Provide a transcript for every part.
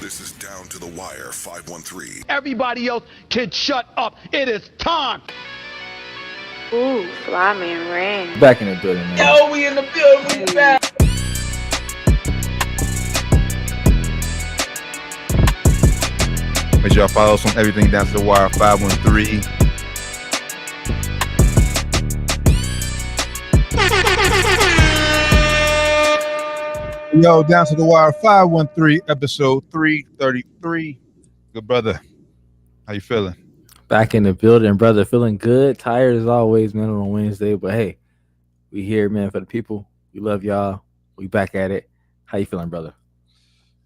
This is Down to the Wire 513. Everybody else can shut up. It is time. Ooh, Fly Man Ring. Back in the building, man. Yo, we in the building. We back. Make sure y'all follow us on everything Down to the Wire 513. Yo, Down to the Wire 513, episode 333. Good brother, how you feeling? Back in the building, brother. Feeling good. Tired as always, man, on a Wednesday. But hey, we here, man, for the people. We love y'all. We back at it. How you feeling, brother?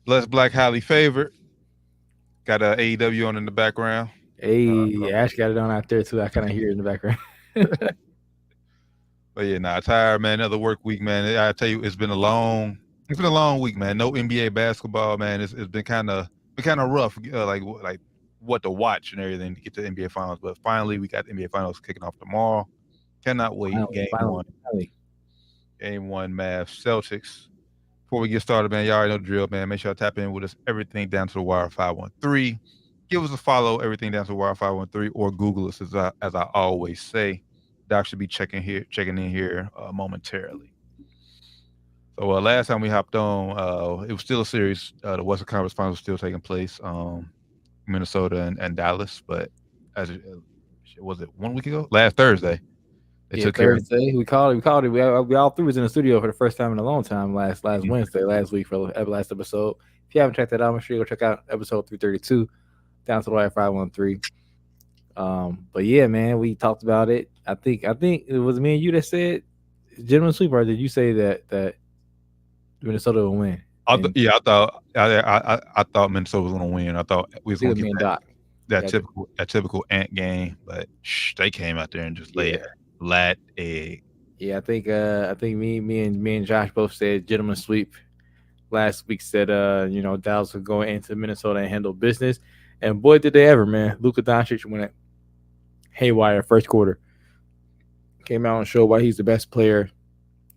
Blessed Black, highly favored. Got AEW on in the background. Hey, Ash got it on out there too. I kind of hear it in the background. But yeah, tired, man. Another work week, man. I tell you, it's been a long week, man. No NBA basketball, man. It's been kind of rough, like what to watch and everything to get to the NBA Finals. But finally, we got the NBA Finals kicking off tomorrow. Cannot wait. Game one, Mavs, Celtics. Before we get started, man, y'all already know the drill, man. Make sure y'all tap in with us. Everything Down to the Wire 513. Give us a follow. Everything Down to the Wire 513, or Google us, as I always say. Doc should be checking in here momentarily. So last time we hopped on, it was still a series. The Western Conference Finals was still taking place. Minnesota and Dallas, but was it 1 week ago? Last Thursday. They took Thursday. We called it. We all three was in the studio for the first time in a long time last Wednesday, last week for the last episode. If you haven't checked that out, make sure you go check out episode 332, Down to the Wire 513. But yeah, man, we talked about it. I think it was me and you that said gentleman sweep, or did you say that Minnesota will win? I thought Minnesota was going to win. I thought we was going to get that typical Ant game, but they came out there and just laid a flat egg. Yeah, I think me and Josh both said gentleman sweep. Last week said Dallas would go into Minnesota and handle business, and boy did they ever, man. Luka Doncic went haywire first quarter. Came out and showed why he's the best player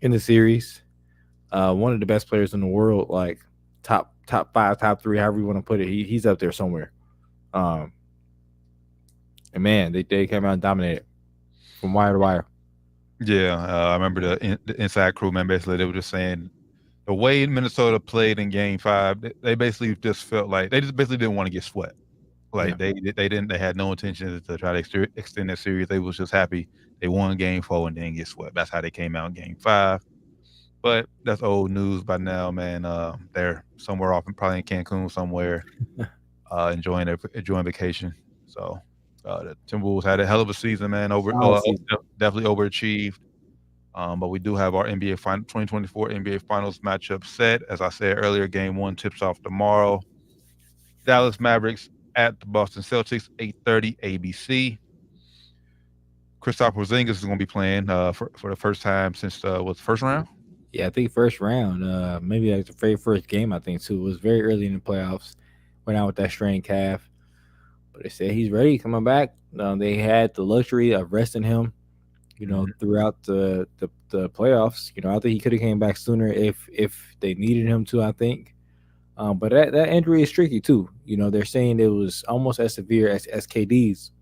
in the series. One of the best players in the world, like top 5, top 3, however you want to put it. He's up there somewhere. And man, they came out and dominated from wire to wire. Yeah, I remember the inside crew, man. Basically, they were just saying the way Minnesota played in Game 5, they basically just felt like they just basically didn't want to get swept. Like they had no intention to try to extend that series. They was just happy they won Game 4 and didn't get swept. That's how they came out in Game 5. But that's old news by now, man. They're somewhere off, probably in Cancun somewhere, enjoying vacation. So the Timberwolves had a hell of a season, man. Definitely overachieved. But we do have our 2024 NBA Finals matchup set. As I said earlier, Game 1 tips off tomorrow. Dallas Mavericks at the Boston Celtics, 8:30 ABC. Kristaps Porzingis is going to be playing for the first time since the first round? Yeah, I think first round. Maybe like the very first game, I think, too. It was very early in the playoffs. Went out with that strained calf. But they said he's ready, coming back. They had the luxury of resting him, throughout the playoffs. I think he could have came back sooner if they needed him to, I think. But that injury is tricky, too. They're saying it was almost as severe as KD's,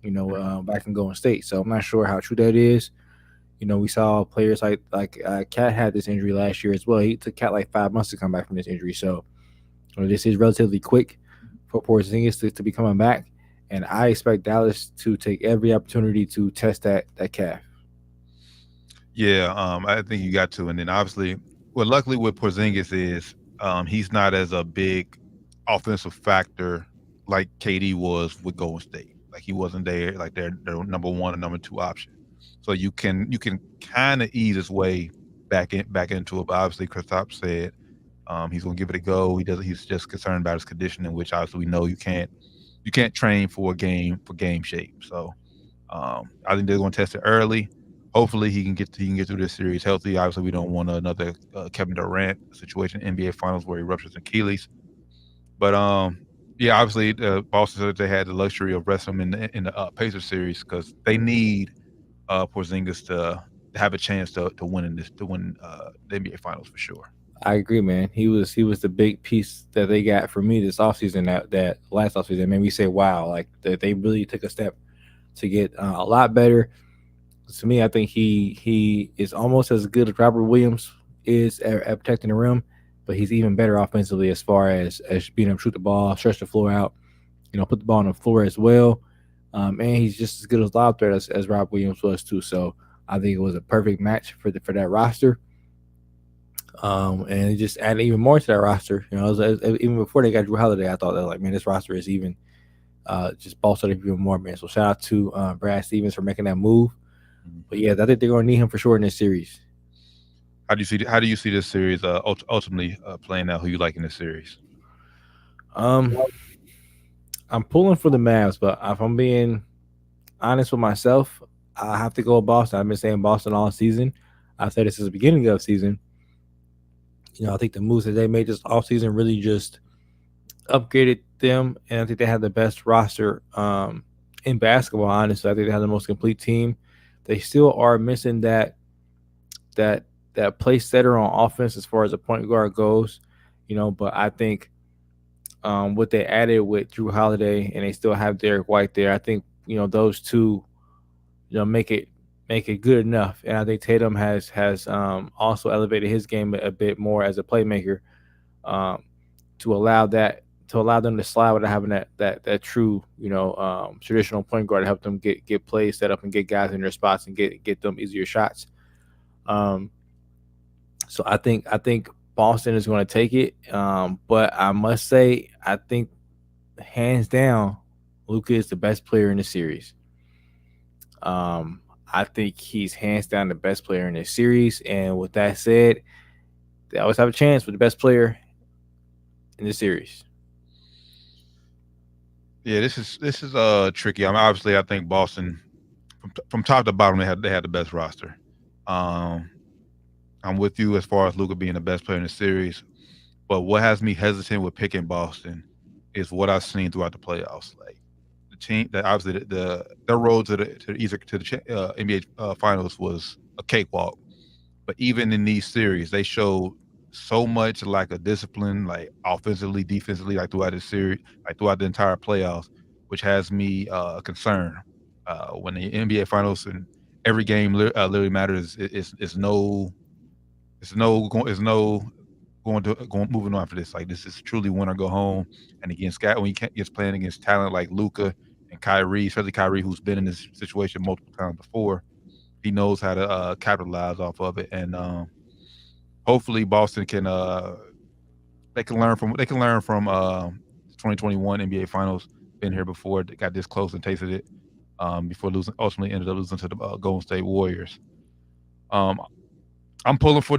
back in Golden State. So I'm not sure how true that is. We saw players like Cat had this injury last year as well. He took Cat like 5 months to come back from this injury. So this is relatively quick for Porzingis to be coming back. And I expect Dallas to take every opportunity to test that calf. Yeah, I think you got to. And then obviously, luckily with Porzingis is he's not as a big offensive factor like KD was with Golden State. Like he wasn't there, like their number 1 and number 2 option. So you can kind of ease his way back into it. But obviously, Kristaps said he's going to give it a go. He's just concerned about his conditioning, which obviously we know you can't train for game shape. So I think they're going to test it early. Hopefully he can get through this series healthy. Obviously, we don't want another Kevin Durant situation in NBA Finals where he ruptures Achilles. But obviously Boston said they had the luxury of resting him in the Pacers series because they need Porzingis to have a chance to win the NBA Finals for sure. I agree, man. He was the big piece that they got for me this offseason. That last offseason made me say, "Wow!" Like they really took a step to get a lot better. To me, I think he is almost as good as Robert Williams is at protecting the rim, but he's even better offensively as far as being able to shoot the ball, stretch the floor out, put the ball on the floor as well. And he's just as good as lob threat as Rob Williams was too. So I think it was a perfect match for that roster. And it just added even more to that roster. Even before they got Drew Holiday, I thought that like, man, this roster is even just bolstered even more, man. So shout out to Brad Stevens for making that move. But yeah, I think they're going to need him for sure in this series. How do you see this series ultimately playing out? Who you like in this series? I'm pulling for the Mavs, but if I'm being honest with myself, I have to go with Boston. I've been saying Boston all season. I've said this since the beginning of the season. I think the moves that they made this offseason really just upgraded them, and I think they have the best roster in basketball. Honestly, I think they have the most complete team. They still are missing that place setter on offense as far as the point guard goes, But I think what they added with Drew Holiday, and they still have Derek White there. I think those two, make it good enough. And I think Tatum has also elevated his game a bit more as a playmaker, to allow them to slide without having that true traditional point guard to help them get plays set up and get guys in their spots and get them easier shots. So I think Boston is going to take it, but I must say I think hands down Luka is the best player in the series. I think he's hands down the best player in this series, and with that said, they always have a chance with the best player in the series. Yeah, this is tricky. I mean, obviously, I think Boston, from top to bottom, they had the best roster. I'm with you as far as Luka being the best player in the series, but what has me hesitant with picking Boston is what I've seen throughout the playoffs. Like the team that obviously their road to the NBA finals was a cakewalk, but even in these series, they showed so much like a discipline, like offensively, defensively, like throughout the series, like throughout the entire playoffs, which has me concerned when the NBA finals and every game literally matters. It's moving on for this. Like this is truly win or go home. And against when you can't get playing against talent like Luka and Kyrie, especially Kyrie, who's been in this situation multiple times before, he knows how to capitalize off of it. And hopefully Boston can they can learn from 2021 NBA Finals. Been here before, they got this close and tasted it before ultimately ended up losing to the Golden State Warriors. I'm pulling for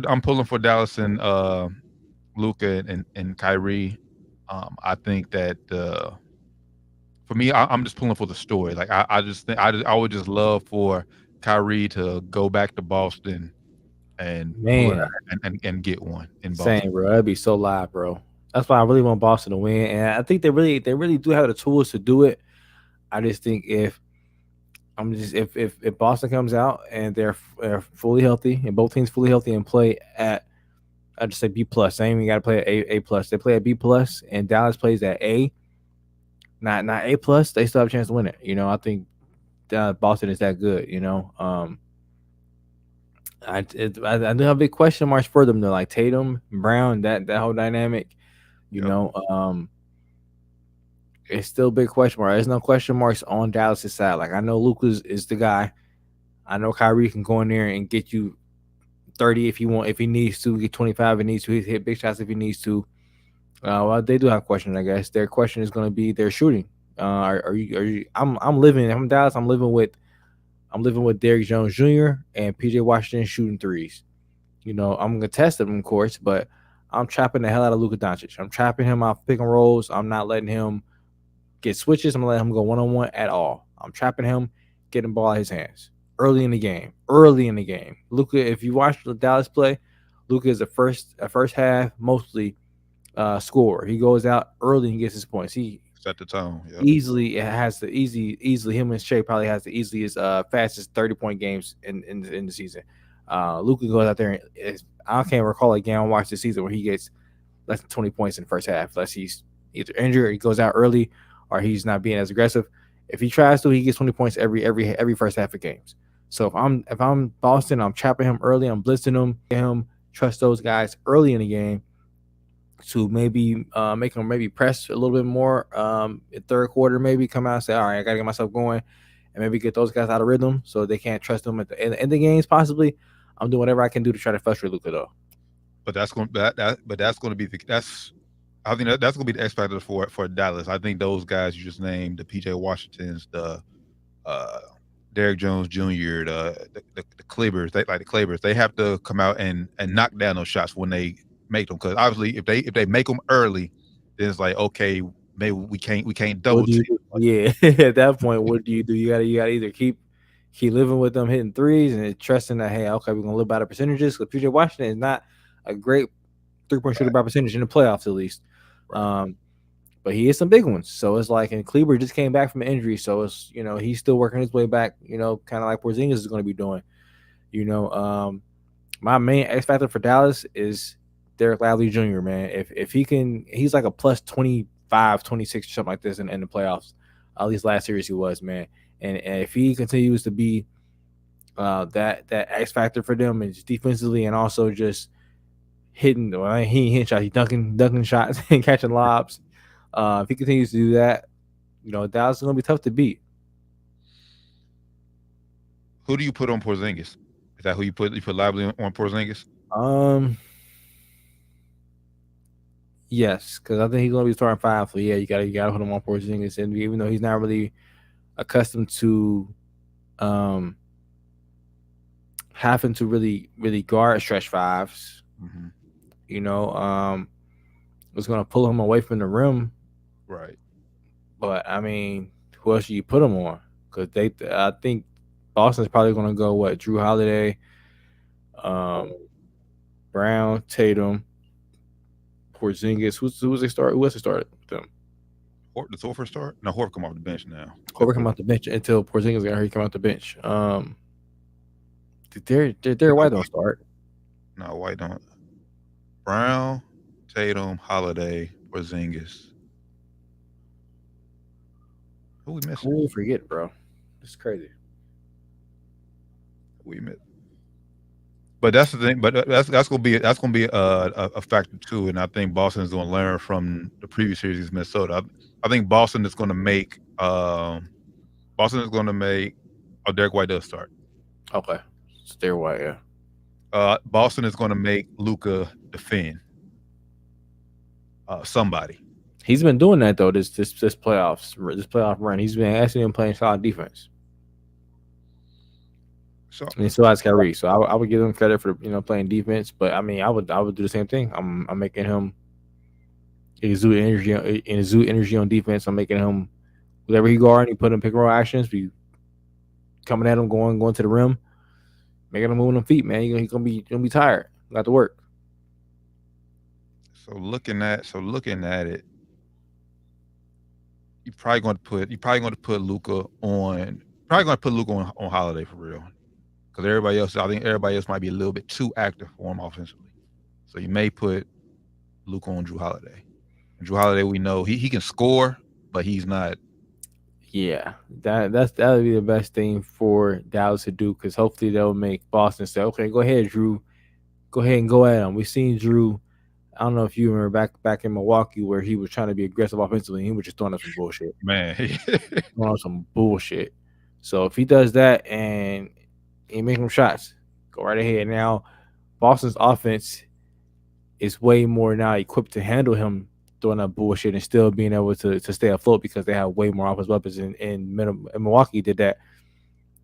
Dallas and Luka and Kyrie. I think that for me, I'm just pulling for the story. Like I would just love for Kyrie to go back to Boston and and get one in Boston. Same, bro. That'd be so live, bro. That's why I really want Boston to win, and I think they really do have the tools to do it. I just think if Boston comes out and they're fully healthy and both teams fully healthy and play at, I just say B plus. They ain't even got to play at A plus. They play at B plus, and Dallas plays at A, not A plus. They still have a chance to win it. I think Boston is that good. I do have big question marks for them though, like Tatum, Brown, that whole dynamic. It's still a big question mark. There's no question marks on Dallas' side. Like I know Luka is the guy. I know Kyrie can go in there and get you 30 if he needs to, get 25 if he needs to, hit big shots if he needs to. Well, they do have questions, I guess. Their question is going to be their shooting. Are you? I'm living. I'm Dallas. I'm living with Derrick Jones Jr. and PJ Washington shooting threes. I'm gonna test them, of course, but I'm trapping the hell out of Luka Doncic. I'm trapping him off pick and rolls. I'm not letting him get switches. I'm gonna let him go one-on-one at all. I'm trapping him, getting the ball out of his hands early in the game. Luka, if you watch the Dallas play, Luka is a first half mostly scorer. He goes out early and gets his points. He set the tone. Yep. Easily him and Shea probably has the easiest fastest 30-point games in the season. Luka goes out there and I can't recall a game I watched this season where he gets less than 20 points in the first half, unless he's either injured or he goes out early or he's not being as aggressive. If he tries to, he gets 20 points every first half of games. So if I'm Boston, I'm trapping him early, I'm blitzing him, trust those guys early in the game to maybe make them maybe press a little bit more in third quarter, maybe come out and say, all right, I got to get myself going, and maybe get those guys out of rhythm so they can't trust them at the end of the games possibly. I'm doing whatever I can do to try to frustrate Luka though. But that's going to be I think that's going to be the X factor for Dallas. I think those guys you just named, the PJ Washingtons, the Derrick Jones Jr., the Clippers, they have to come out and knock down those shots when they make them. Because obviously, if they make them early, then it's like, okay, maybe we can't double team. Yeah, at that point, what do? You gotta either keep living with them hitting threes and trusting that, hey, okay, we're gonna live by the percentages. Because PJ Washington is not a great 3-point shooter by percentage in the playoffs, at least. Right. But he has some big ones. So it's like, and Kleber just came back from an injury, so it's, you know, he's still working his way back. You know, kind of like Porzingis is going to be doing. You know, my main X factor for Dallas is Derek Lively Jr., man. If he can, he's like a plus 25, 26 or something like this in the playoffs. At least last series he was, man. And if he continues to be that X factor for them, and just defensively and also just hitting, well, he ain't hitting shots, he's dunking shots and catching lobs. If he continues to do that, you know, Dallas is gonna be tough to beat. Who do you put on Porzingis? Is that who you put? You put Lively on Porzingis? Yes, because I think he's gonna be starting 5. So yeah, you gotta put him on Porzingis, and even though he's not really accustomed to having to really guard stretch 5s, you know, it's gonna pull him away from the rim. Right. But I mean, who else do you put him on? Because I think Boston's probably gonna go Drew Holiday, Brown, Tatum, Porzingis. Who was they start? Who else they started with them? Does Horford start? No, Horford come off the bench now. Horford come off the bench until Porzingis got hurt. He come off the bench. Did White don't start? No, White don't. Brown, Tatum, Holiday, Porzingis. Who we missing? Who we forget, bro? It's crazy. We missed. But that's the thing. But that's gonna be a factor too. And I think Boston is gonna learn from the previous series against Minnesota. I think Boston is gonna make Derek White does start. Okay, it's Derek White, yeah. Boston is gonna make Luka defend somebody. He's been doing that though. This playoff run, he's been actually playing solid defense. So I mean, so has Kyrie. So I would give him credit for playing defense. But I mean, I would do the same thing. I'm making him exude energy on defense. I'm making him whatever he guard. He put him pick and roll actions. Be coming at him, going to the rim, making him move on feet. Man, he's gonna be tired. Got to work. So looking at it, you're probably going to put Luka on Holiday for real, because I think everybody else might be a little bit too active for him offensively. So you may put Luka on Drew Holiday. And Drew Holiday, we know he can score, but he's not. Yeah, that would be the best thing for Dallas to do, because hopefully they'll make Boston say, okay, go ahead, Drew, go ahead and go at him. We've seen Drew. I don't know if you remember back in Milwaukee where he was trying to be aggressive offensively. And he was just throwing up some bullshit. Man. Throwing up some bullshit. So if he does that and he makes them shots, go right ahead. Now, Boston's offense is way more now equipped to handle him throwing up bullshit and still being able to stay afloat, because they have way more offensive weapons. In Milwaukee did that.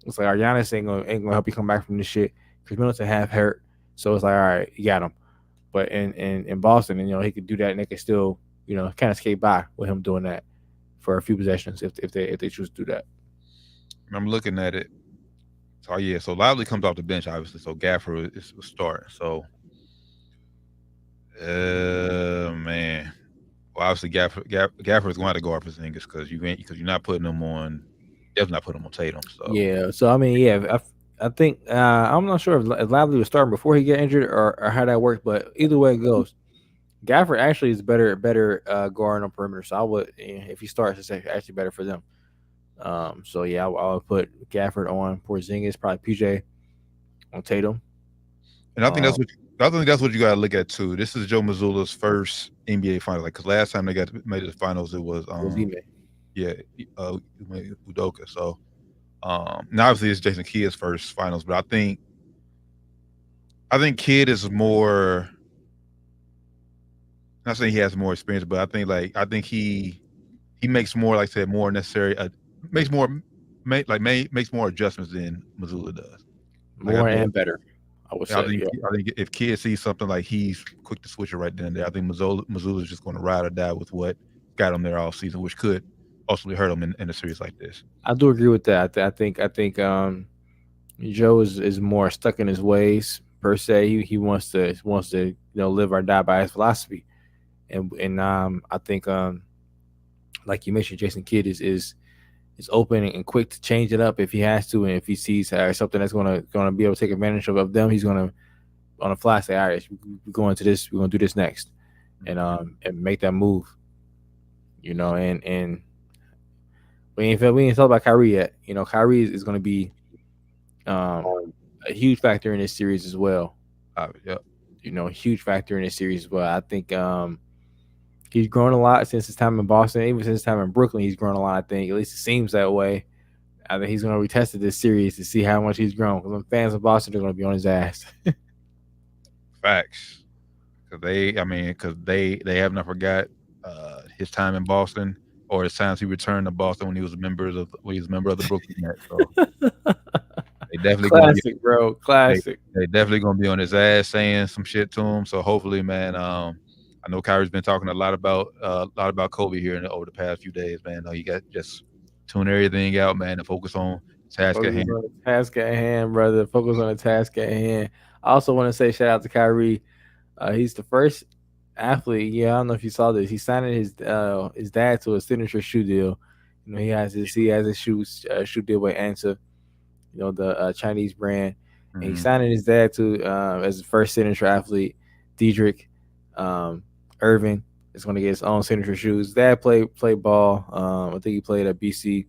It's like, our Giannis ain't gonna help you come back from this shit, because Middleton half hurt. So it's like, all right, you got him. But in Boston, and he could do that, and they could still, kind of skate by with him doing that for a few possessions if they choose to do that. I'm looking at it. So yeah, so Lively comes off the bench, obviously. So Gafford is starting. So, man, well, obviously Gafford is going to have to go off Porzingis, because you're not putting him on. Definitely not putting him on Tatum. So yeah. So I mean, yeah. I'm not sure if Lively was starting before he got injured or how that worked, but either way it goes, Gafford actually is better guard on perimeter. So I would, if he starts, it's actually better for them. So yeah, I would put Gafford on Porzingis, probably PJ on Tatum. And I think that's what you got to look at too. This is Joe Mazzulla's first NBA final, because last time they made it to the finals, it was Udoka. So now obviously it's Jason Kidd's first finals, but I think Kidd is more. Not saying he has more experience, but I think he makes more, like I said, more necessary. Makes more adjustments than Mazzulla does. More and better. I think if Kidd sees something, like, he's quick to switch it right then and there. I think Mazzulla is just going to ride or die with what got him there all season, which could ultimately hurt him in a series like this. I do agree with that. I think Joe is more stuck in his ways per se. He wants to live or die by his philosophy, and I think like you mentioned, Jason Kidd is open and quick to change it up if he has to, and if he sees something that's gonna be able to take advantage of them, he's gonna on the fly say, all right, we're going to this, we're gonna do this next, and make that move. And we ain't talked about Kyrie yet. Kyrie is gonna be a huge factor in this series as well. Yep. A huge factor in this series as well. I think he's grown a lot since his time in Boston. Even since his time in Brooklyn, he's grown a lot, I think. At least it seems that way. I think he's going to retest this series to see how much he's grown. Because the fans of Boston are going to be on his ass. Facts. Because they have not forgot his time in Boston, or his times he returned to Boston when he was a member of the Brooklyn Nets. So they definitely classic, bro. Classic. They definitely going to be on his ass saying some shit to him. So hopefully, man. I know Kyrie's been talking a lot about Kobe here over the past few days, man. You got just tune everything out, man, and focus on task at hand. Task at hand, brother. Focus on the task at hand. I also want to say shout out to Kyrie. He's the first athlete. Yeah, I don't know if you saw this. He signed his dad to a signature shoe deal. He has a shoe deal with Anta, the Chinese brand. Mm-hmm. And he signed his dad to as the first signature athlete, Diedrich. Irving is going to get his own signature shoes. Dad played ball. I think he played at BCU.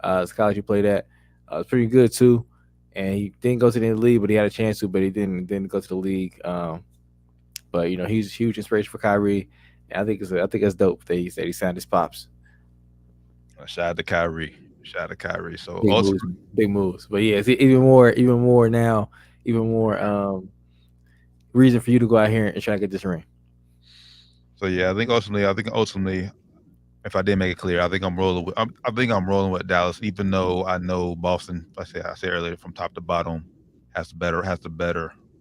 It's college he played at. It was pretty good too. And he didn't go to the league, but he had a chance to. But he didn't go to the league. But he's a huge inspiration for Kyrie. And I think it's dope that he said he signed his pops. Shout out to Kyrie. So big moves. But yeah, it's even more now. Even more reason for you to go out here and try to get this ring. So yeah, I think ultimately, if I did make it clear, I think I'm rolling with Dallas, even though I know Boston, I said earlier, from top to bottom, has the better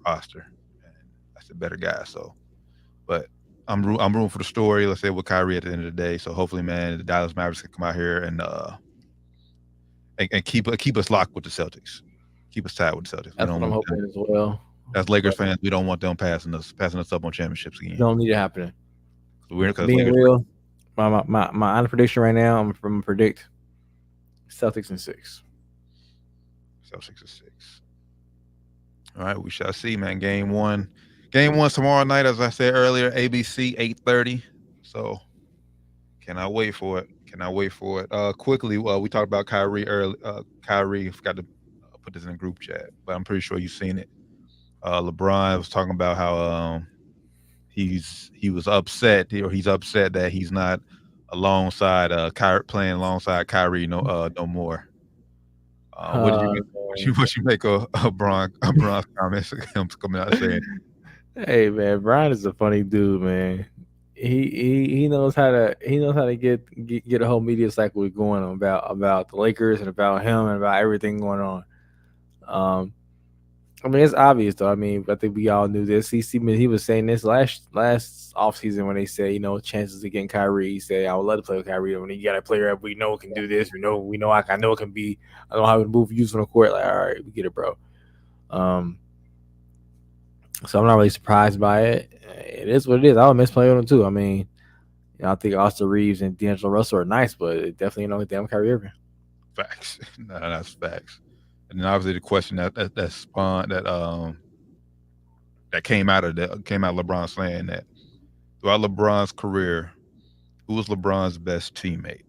roster, and that's the better guy. So, but I'm rooting for the story. Let's say with Kyrie at the end of the day. So hopefully, man, the Dallas Mavericks can come out here and keep us locked with the Celtics, keep us tied with the Celtics. That's what I'm hoping as well. As Lakers fans, we don't want them passing us up on championships again. Don't need it happening. Being real, my honest prediction right now, I'm going to predict Celtics in 6. Celtics in 6. All right, we shall see, man. Game one tomorrow night, as I said earlier, ABC 8:30. So cannot wait for it. Quickly, we talked about Kyrie early. Kyrie, forgot to put this in a group chat, but I'm pretty sure you've seen it. LeBron was talking about how he was upset, or he's upset that he's not alongside playing alongside Kyrie no more. What you make of Bron's comments? Him coming out saying, "Hey man, Bron is a funny dude, man. He knows how to get a whole media cycle going about the Lakers and about him and about everything going on. I mean, it's obvious though. I mean, I think we all knew this. He was saying this last offseason when they said, chances of getting Kyrie. He said, I would love to play with Kyrie. When you got a player we know can do this. I know it can be. I know how to move use on the court. Like, all right, we get it, bro. So I'm not really surprised by it. It is what it is. I would miss playing with him too. I mean, I think Austin Reeves and D'Angelo Russell are nice, but definitely don't get damn Kyrie Irving. Facts. No, that's facts. And then obviously the question that spawned that came out of LeBron saying that throughout LeBron's career, who was LeBron's best teammate?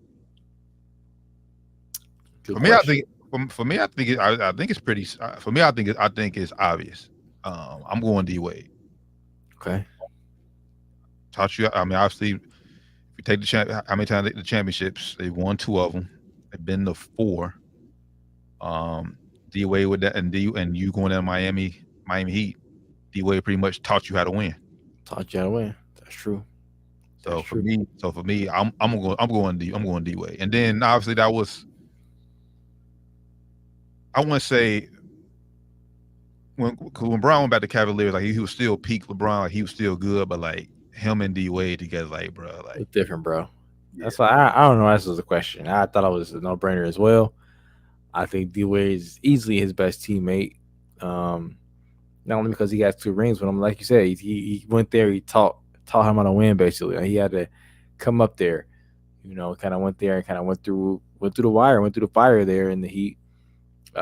For me, I think it's pretty. For me, I think it's obvious. I'm going D-Wade. Okay. Taught you. I mean, obviously, if you take how many times the championships, they've won 2 of them. They've been to 4. D-Wade with that, and you going to Miami Heat. D-Wade pretty much taught you how to win. Taught you how to win. That's true. So for me, I'm going D-Wade, and then obviously that was. I want to say when Brown went back to Cavaliers, like he was still peak LeBron, like he was still good, but like him and D-Wade together, like bro, like it's different, bro. Yeah. That's why I don't know. This was a question. I thought it was a no-brainer as well. I think D-Wade is easily his best teammate. Not only because he has 2 rings, but like you said, he went there. He taught him how to win. Basically, he had to come up there. Kind of went there and kind of went through the wire, went through the fire there in the Heat.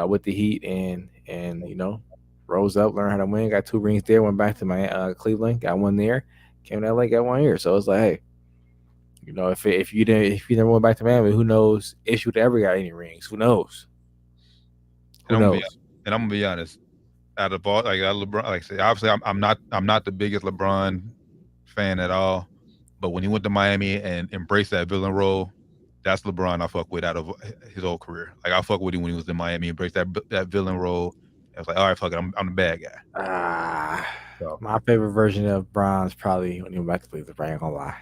With the Heat and rose up, learned how to win, got 2 rings there, went back to my Cleveland, got 1 there, came to LA, got 1 here. So it's like, hey, if you never went back to Miami, who knows if you'd ever got any rings? Who knows? And I'm gonna be honest. Out of all, like LeBron, like I said, obviously I'm not the biggest LeBron fan at all, but when he went to Miami and embraced that villain role, that's LeBron I fuck with out of his whole career. Like I fuck with him when he was in Miami, embraced that villain role. I was like, all right, fuck it, I'm the bad guy. My favorite version of Bron's probably when he went back to Cleveland. I ain't gonna lie.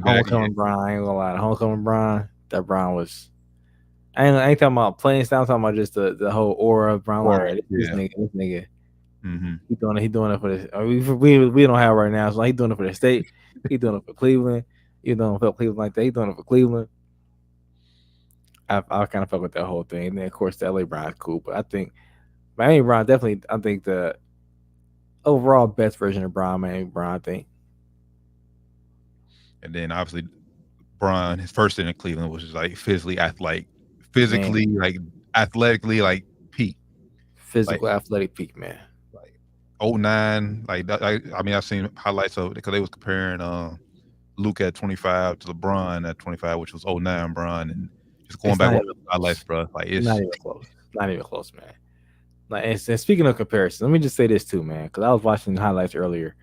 Homecoming Bron. I ain't gonna lie. The Homecoming Bron. That Bron was. I ain't talking about playing style. I'm talking about just the whole aura of Bron. Like, this nigga. Mm-hmm. He doing it for this. We don't have it right now. So he doing it for the state. He doing it for Cleveland. He doing it for Cleveland like that. He doing it for Cleveland. I kind of fuck with that whole thing. And then of course the LA Bron's cool, but I think Miami Bron definitely. I think the overall best version of Miami Bron. I think. And then obviously Bron, his first stint in Cleveland was just like physically athletically, like peak. Physical athletic peak, man. Like 09, like that, I mean, I've seen highlights of it because they was comparing Luke at 25 to LeBron at 25, which was 09 Bron, and just going back with highlights, bro. Like it's not even close. Not even close, man. Like, and speaking of comparison, let me just say this too, man, because I was watching the highlights earlier.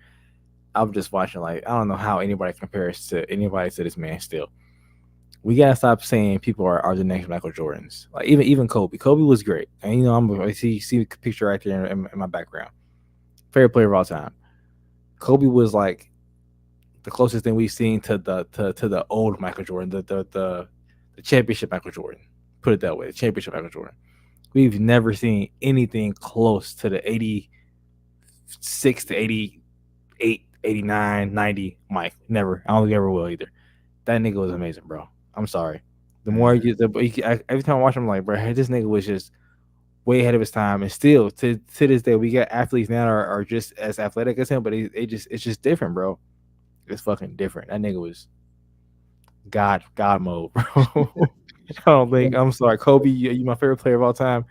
I was just watching, like, I don't know how anybody compares to anybody to this man still. We gotta stop saying people are the next Michael Jordans. Like even Kobe. Kobe was great, and I see the picture right there in my background. Favorite player of all time. Kobe was like the closest thing we've seen to the old Michael Jordan, the championship Michael Jordan. Put it that way, the championship Michael Jordan. We've never seen anything close to the 86 to 88, 89, 90 Mike. Never. I don't think ever will either. That nigga was amazing, bro. I'm sorry. The more every time I watch him, I'm like, bro, this nigga was just way ahead of his time. And still, to this day, we got athletes now are just as athletic as him, but it's just different, bro. It's fucking different. That nigga was God mode, bro. I'm sorry, Kobe, you my favorite player of all time.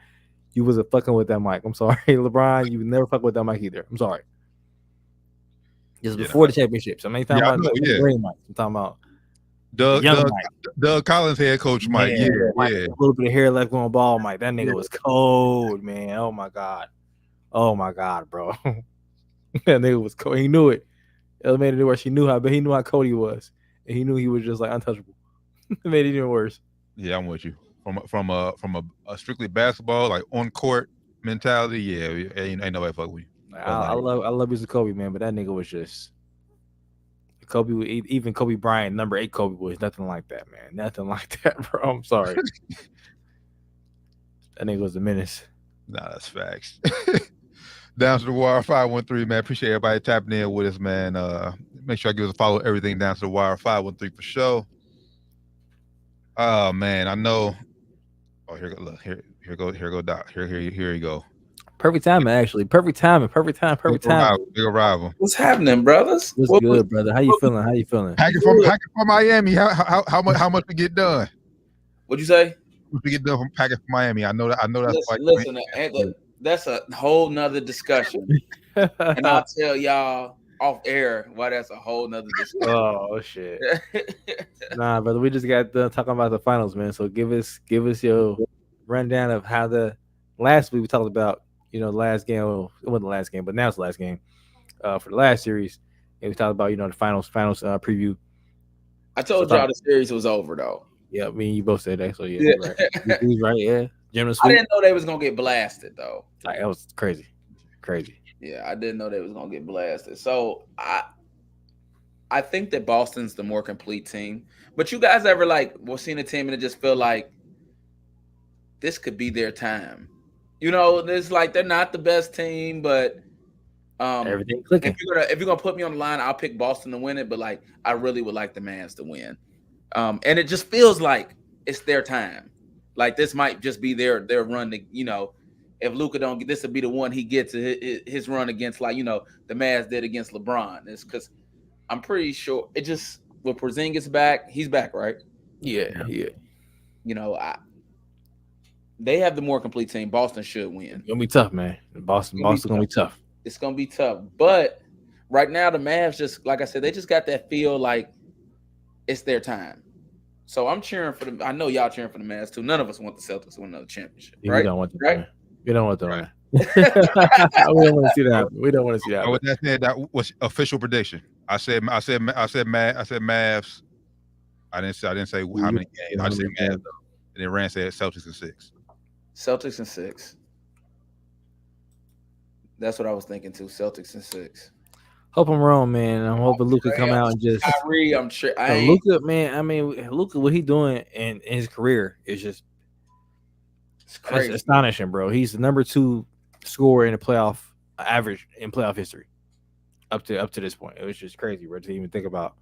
You wasn't fucking with that mic. I'm sorry, LeBron, you never fuck with that mic either. I'm sorry. Just before the championships. I'm talking about green mic. I'm talking about Doug Collins head coach Mike. Yeah. A little bit of hair left on ball, Mike. That nigga was cold, man. Oh my god, bro. That nigga was cold. He knew it. It made it worse. He knew how cold he was, and he knew he was just like untouchable. It made it even worse. Yeah, I'm with you. From a strictly basketball, like on court mentality. Yeah, ain't nobody fuck with you. I love you, Kobe, man, but that nigga was just Kobe. Even Kobe Bryant, number 8 Kobe, was nothing like that, man. Nothing like that, bro. I'm sorry. That nigga was a menace. Nah, that's facts. Down to the Wire 513, man. Appreciate everybody tapping in with us, man. Make sure I give us a follow. Everything Down to the Wire 513 for sure. Oh man, I know. Oh, here go Doc. Here you go. Perfect timing, actually. Perfect timing. Big arrival. What's happening, brothers? What's good, brother? How you feeling? Hacking from Miami. How much we get done? What'd you say? we get done from packing from Miami. I know that's listen, that's a whole nother discussion. And I'll tell y'all off air why that's a whole nother discussion. Oh shit. Nah, brother, we just got done talking about the finals, man. So give us your rundown of how the last week we talked about, the last game. Well, it wasn't the last game, but now it's the last game for the last series. And we talked about, the finals preview. I told y'all the series was over though. Yeah, me and you both said that. So yeah. Right. He's right. Yeah. I didn't know they was gonna get blasted though. Like, that was crazy. Yeah, I didn't know they was gonna get blasted. So I think that Boston's the more complete team. But you guys ever seen a team and it just feel like this could be their time? It's like they're not the best team, but everything clicking. If you're gonna put me on the line, I'll pick Boston to win it. But I really would like the Mavs to win. And it just feels like it's their time. Like this might just be their run to, if Luka don't get this, will be the one he gets his run against, the Mavs did against LeBron. It's because I'm pretty sure it just with Porzingis back, he's back, right? Yeah. They have the more complete team. Boston should win. It's gonna be tough, man. Boston's gonna be tough. It's gonna be tough. But right now, the Mavs just, like I said, they just got that feel like it's their time. So I'm cheering for them. I know y'all cheering for the Mavs too. None of us want the Celtics to win another championship, right? We don't want them. Right? We don't want them. Right. We don't want to see that happen. We don't want to see that. With that said, that was official prediction. I said Mavs. I didn't say how many games. I just said Mavs. And then Rand said Celtics in 6. Celtics in 6. That's what I was thinking too. Celtics in 6. Hope I'm wrong, man. I'm hoping Luka come out and just. Kyrie, I'm sure. Luka, man. I mean, Luka, what he doing in his career is just crazy, astonishing, bro. He's the number 2 scorer in the playoff average in playoff history up to this point. It was just crazy, bro, to even think about.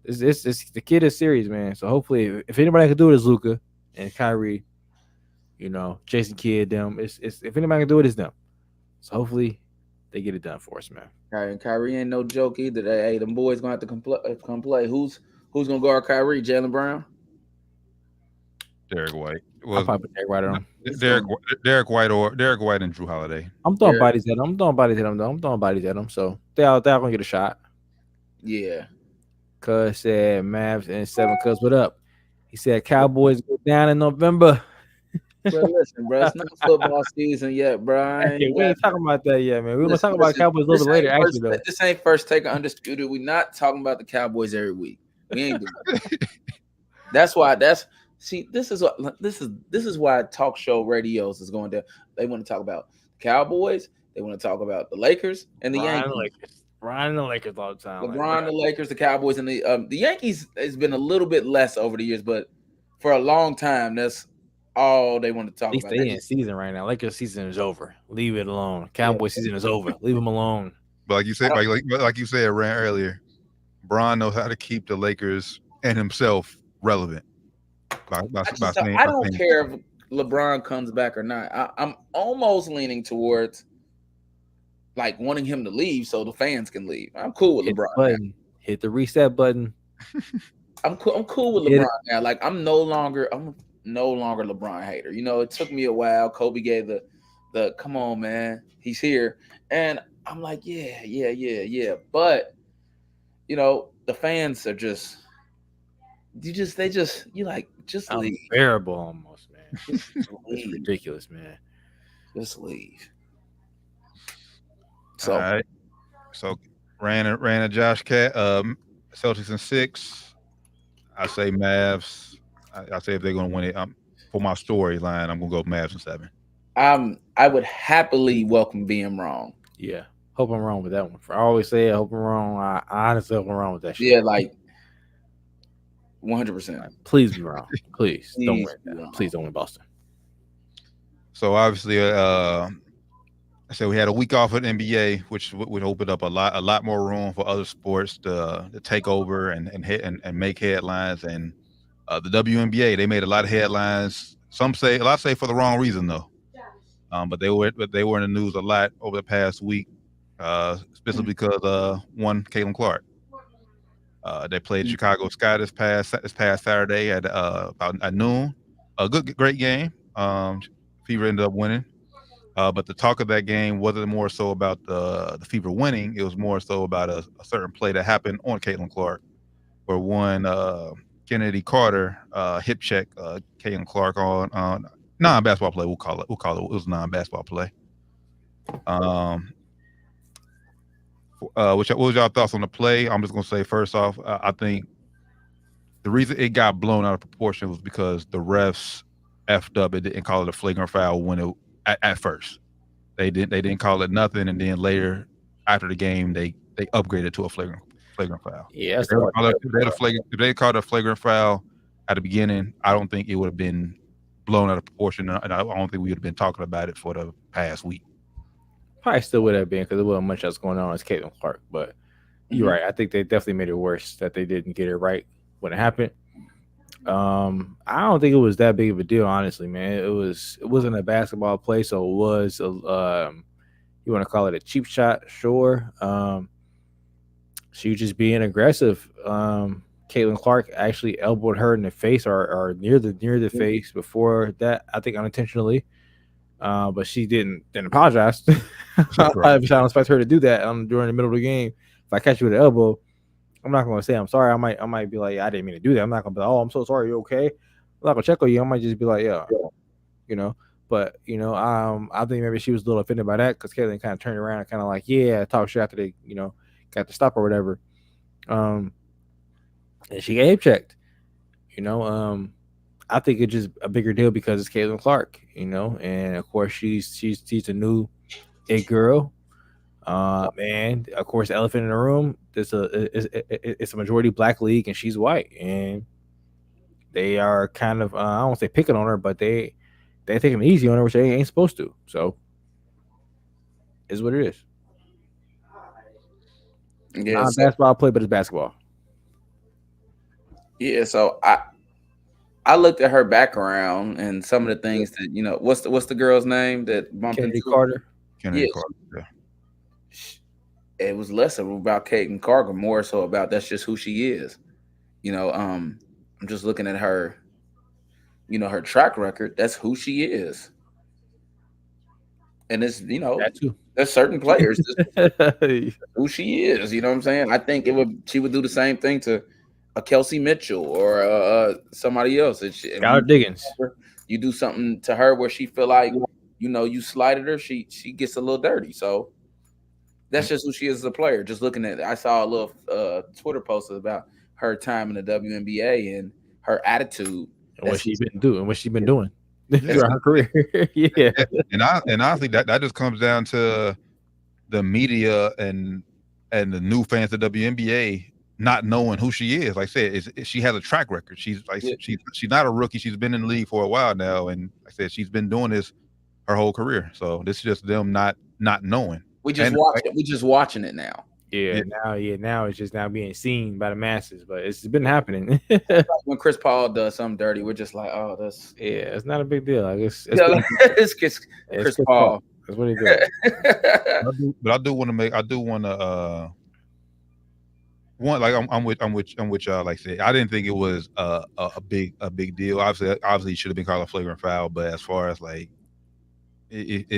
This the kid is serious, man. So hopefully, if anybody can do it, is Luka and Kyrie. Jason Kidd, them. It's if anybody can do it, it's them. So hopefully, they get it done for us, man. Kyrie ain't no joke either. Hey, them boys gonna have to come play. Who's gonna guard Kyrie? Jaylen Brown, Derek White. I'll probably put Derek White on him. Derek White and Drew Holiday. I'm throwing bodies at him. So they all gonna get a shot. Yeah. Cuz said Mavs and 7. Cuz what up? He said Cowboys go down in November. Bro, listen, bro, it's not football season yet, bro. We ain't talking about that yet, man. We're gonna talk about Cowboys a little bit later, actually. Though this ain't First Take Undisputed. We're not talking about the Cowboys every week. We ain't doing that. That's why. This is why talk show radios is going down. They want to talk about Cowboys. They want to talk about the Lakers and the Yankees. Ryan the Lakers all the time. LeBron, the Lakers, the Cowboys, and the Yankees has been a little bit less over the years, but for a long time, that's all they want to talk about. They in season right now. Lakers season is over. Leave it alone. Cowboys season is over. Leave them alone. But like you said, like you said, Rand earlier, Bron knows how to keep the Lakers and himself relevant. I don't care if LeBron comes back or not. I'm almost leaning towards wanting him to leave so the fans can leave. I'm cool with LeBron. Hit the reset button. I'm cool with LeBron now. I'm no longer LeBron hater. It took me a while. Kobe gave the come on, man, he's here, and I'm like, yeah. But the fans are just leave. Unbearable almost, man. It's ridiculous, man. Just leave. So, all right. So ran a Josh Cat. Celtics in 6. I say Mavs. I say if they're gonna win it, for my storyline, I'm gonna go Mavs in 7. I would happily welcome being wrong. Yeah, hope I'm wrong with that one. I always say I hope I'm wrong. I honestly hope I'm wrong with that shit. Yeah, 100%. Please be wrong. Please don't win. Please don't win Boston. So obviously, so we had a week off at NBA, which would open up a lot more room for other sports to take over and make headlines. And the WNBA, they made a lot of headlines. A lot say for the wrong reason though. But they were in the news a lot over the past week, especially because one Caitlin Clark. They played Chicago Sky this past Saturday at about noon. a great game. Fever ended up winning. But the talk of that game wasn't more so about the Fever winning. It was more so about a certain play that happened on Caitlin Clark, where one Kennedy Carter hip check Caitlin Clark on non-basketball play. We'll call it. It was a non-basketball play. What was y'all thoughts on the play? I'm just gonna say first off, I think the reason it got blown out of proportion was because the refs effed up and didn't call it a flagrant foul when it at first. They didn't call it nothing, and then later after the game they upgraded to a flagrant foul. Yeah, If they called it a flagrant foul at the beginning, I don't think it would have been blown out of proportion, and I don't think we would have been talking about it for the past week. probably still would have been because there wasn't much else going on as Caitlin Clark. But you're right. I think they definitely made it worse that they didn't get it right when it happened. I don't think it was that big of a deal, honestly, man. It wasn't a basketball play, so it was you want to call it a cheap shot, sure. She was just being aggressive. Caitlin Clark actually elbowed her in the face or near the face before that, I think unintentionally. But she didn't apologize. I don't expect her to do that during the middle of the game. If I catch you with an elbow, I'm not gonna say I'm sorry. I might be like, I didn't mean to do that. I'm not gonna be like, oh, I'm so sorry. You okay? I'm not gonna check on you. I might just be like, yeah. You know. But I think maybe she was a little offended by that because Caitlin kind of turned around and kind of like, yeah, talk shit after they, got the stop or whatever. And she gave checked. I think it's just a bigger deal because it's Caitlin Clark, and of course she's a new it girl. And of course, the elephant in the room. It's a majority black league, and she's white, and they are kind of I don't want to say picking on her, but they're taking it easy on her, which they ain't supposed to. So, is what it is. Yeah, not basketball play, but it's basketball. Yeah, so I looked at her background and some of the things that what's the girl's name that bumped Kennedy into Carter. Kennedy Carter. Yeah. It was less about Caitlin Clark, more so about that's just who she is. I'm just looking at her, her track record. That's who she is. And it's, there's certain players who she is. You know what I'm saying? I think she would do the same thing to a Kelsey Mitchell or somebody else. Skylar Diggins. You do something to her where she feel like, you slighted her, she gets a little dirty. So that's just who she is as a player. Just looking at it. I saw a little Twitter post about her time in the WNBA and her attitude. And what she's been doing throughout her career. Yeah. And honestly, that just comes down to the media and the new fans of the WNBA not knowing who she is. Like I said, she has a track record. She's not a rookie. She's been in the league for a while now, and like I said, she's been doing this her whole career. So this is just them not knowing. We just watching it now. Yeah, now it's just now being seen by the masses, but it's been happening. When Chris Paul does something dirty, we're just like, oh, that's it's not a big deal. Like it's Chris Paul. That's what he does. But I do want to one, like I'm with y'all. Like I said, I didn't think it was a big deal. Obviously, it should have been called a flagrant foul. But as far as like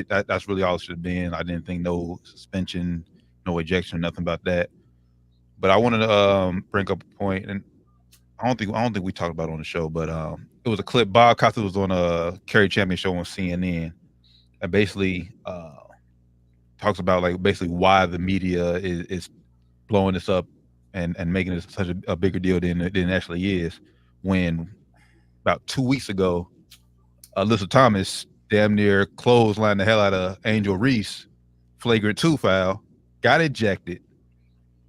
that's really all it should have been. I didn't think no suspension, no ejection, nothing about that. But I wanted to bring up a point, and I don't think we talked about it on the show, but it was a clip. Bob Costa was on a Kerry Champion show on CNN, and basically talks about why the media is blowing this up and making it such a bigger deal than it actually is. When about 2 weeks ago, Alyssa Thomas damn near clotheslined the hell out of Angel Reese, flagrant 2 foul, got ejected,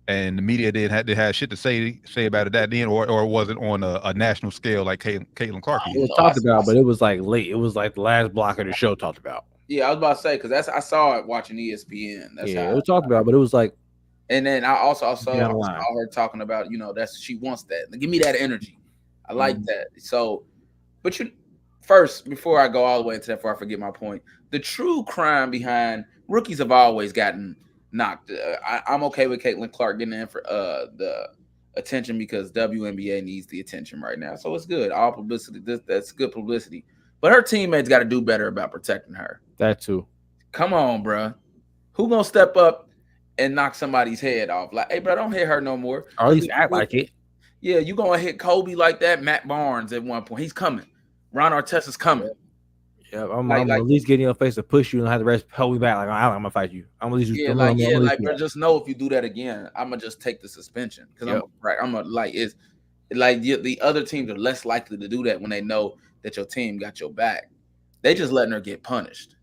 and the media didn't have shit to say about it that then, or was it on a national scale like Caitlin Clark? It was talked about, but it was like late. It was like the last block of the show talked about. Yeah, I was about to say because I saw it watching ESPN. It was talked about, but it was like. And then I also saw her talking about, she wants that. Give me that energy. I like that. So, but first, before I go all the way into that, before I forget my point, the true crime behind rookies have always gotten knocked. I'm okay with Caitlin Clark getting in for the attention because WNBA needs the attention right now. So it's good. All publicity. That's good publicity. But her teammates got to do better about protecting her. That too. Come on, bro. Who gonna step up and knock somebody's head off? Like, hey, bro, don't hit her no more. Or at least act like it. Yeah, you gonna hit Kobe like that? Matt Barnes at one point. He's coming. Ron Artesta's coming. Yeah, I'm at least getting in your face to push you and have the rest hold me back. Like, I'm gonna fight you. I'm gonna leave you. Bro, just know if you do that again, I'm gonna just take the suspension because the other teams are less likely to do that when they know that your team got your back. They just letting her get punished.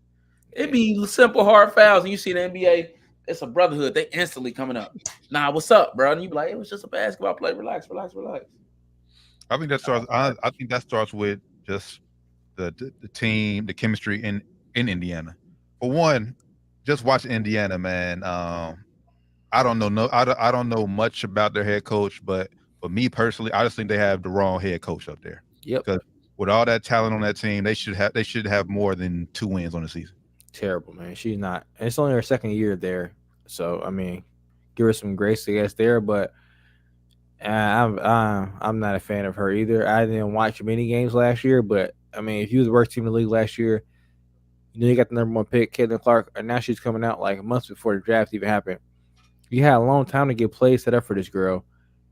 It'd be simple hard fouls, and you see the NBA. It's a brotherhood. They instantly coming up. Nah, what's up, bro? And you be like, it was just a basketball play. Relax. I think that starts. I think that starts with just the team, the chemistry in Indiana. For one, just watching Indiana, man. I don't know much about their head coach, but for me personally, I just think they have the wrong head coach up there. Yep. Because with all that talent on that team, they should have more than 2 wins on the season. Terrible, man. She's not. It's only her second year there, so I mean, give her some grace, I guess, there. But I'm not a fan of her either. I didn't watch many games last year, but I mean, if you was the worst team in the league last year, you got the number 1 pick, Caitlin Clark, and now she's coming out like months before the draft even happened. You had a long time to get plays set up for this girl.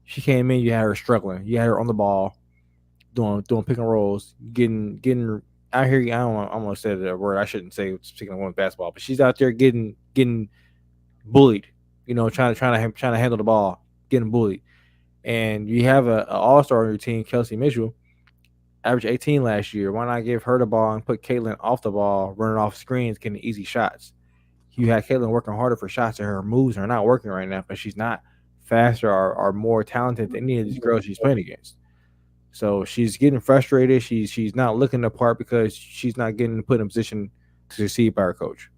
She came in, you had her struggling. You had her on the ball, doing pick and rolls, getting. I hear you. I'm gonna say the word I shouldn't say. Speaking of women's basketball, but she's out there getting bullied. Trying to handle the ball, getting bullied. And you have an all-star on your team, Kelsey Mitchell, averaged 18 last year. Why not give her the ball and put Caitlin off the ball, running off screens, getting easy shots? You had Caitlin working harder for shots, and her moves are not working right now, but she's not faster or more talented than any of these girls she's playing against. So she's getting frustrated. She's not looking the part because she's not getting put in a position to succeed by her coach.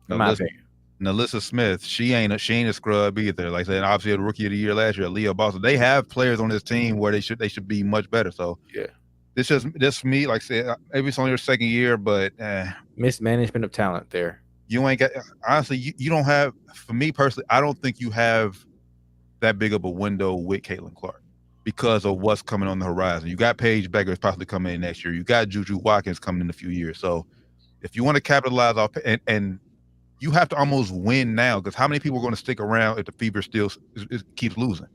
In my opinion. Nalissa Smith, she ain't a scrub either. Like I said, obviously the rookie of the year last year, Leah Boston. They have players on this team where they should be much better. So yeah, this just me. Like I said, maybe it's only your second year, but mismanagement of talent there. You ain't got honestly. You don't have. For me personally, I don't think you have that big of a window with Caitlin Clark because of what's coming on the horizon. You got Paige Beggars possibly coming in next year. You got Juju Watkins coming in a few years. So if you want to capitalize off and you have to almost win now, because how many people are going to stick around if the Fever still keeps losing?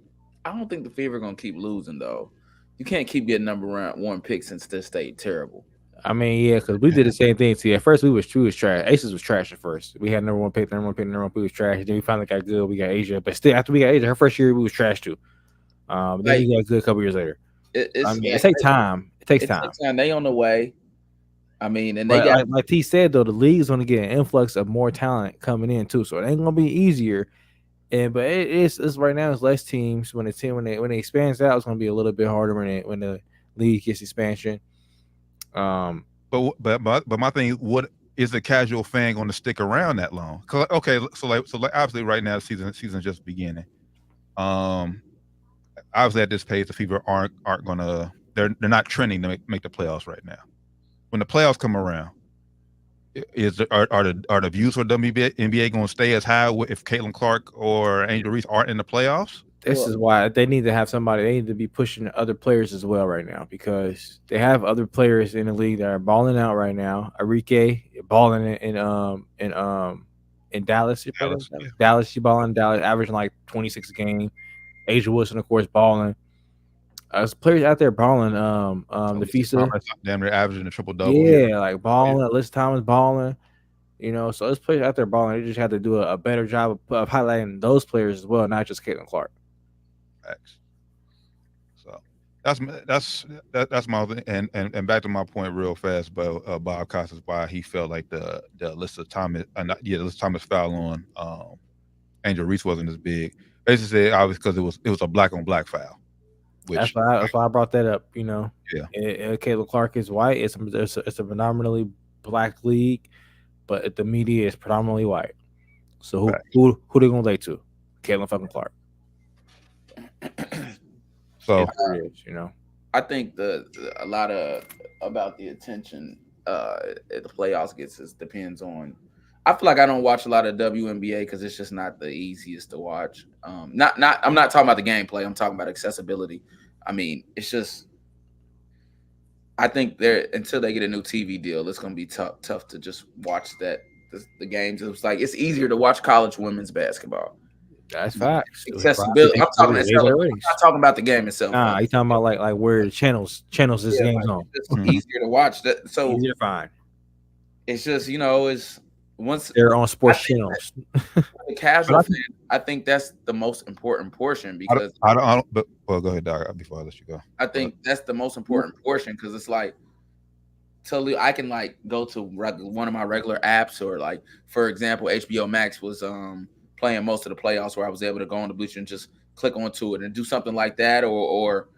I don't think the Fever are going to keep losing, though. You can't keep getting number 1 pick since this stayed terrible. I mean, yeah, because we did the same thing. See, at first we was trash. Aces was trash at first. We had number 1 pick, number 1 pick, number 1 pick was trash. Then we finally got good. We got Asia, but still after we got Asia, her first year we was trash too. Then we got good a couple years later. It takes time. It takes time. They on the way. I mean, and like T said though, the league's going to get an influx of more talent coming in too, so it ain't going to be easier. But it's right now it's less teams. When it expands out, it's going to be a little bit harder when the league gets expansion. But my thing, what is the casual fan going to stick around that long? Okay, so obviously right now the season's just beginning. Obviously at this pace, the Fever aren't gonna they're not trending to make the playoffs right now. When the playoffs come around, are the views for WNBA going to stay as high if Caitlin Clark or Angel Reese aren't in the playoffs? This is why they need to have somebody. They need to be pushing other players as well right now because they have other players in the league that are balling out right now. Arike balling in Dallas. Dallas, she balling Dallas, averaging like 26 a game. Asia Wilson, of course, balling. There's players out there balling. The FISA, damn near averaging a triple double. Yeah, like balling. Liz Thomas balling. So there's players out there balling. They just have to do a better job of highlighting those players as well, not just Caitlin Clark. Facts. So that's my thing. And back to my point real fast, but Bob Costas, why he felt like the Alyssa Thomas, Alyssa Thomas foul on Angel Reese wasn't as big. Basically, obviously because it was a black on black foul. That's why I brought that up. Yeah. Caitlin Clark is white. It's a predominantly black league, but the media is predominantly white. So who they gonna lay to? Caitlin fucking Clark. So I think a lot about the attention the playoffs gets depends on I feel like I don't watch a lot of WNBA because it's just not the easiest to watch. I'm not talking about the gameplay. I'm talking about accessibility. I mean, it's just. I think until they get a new TV deal, it's going to be tough to just watch the games. It's like it's easier to watch college women's basketball. That's facts. Accessibility. I'm talking not talking about the game itself. Nah, you talking about like where the channels this game's on. It's easier to watch. So easier to find. It's just it's once they're on sports channels. The casual fan, I think that's the most important portion because I don't. But go ahead, Doc. Before I let you go, I think that's the most important portion because it's like. Totally, I can like go to one of my regular apps or like, for example, HBO Max was playing most of the playoffs where I was able to go on the bleacher and just click onto it and do something like that or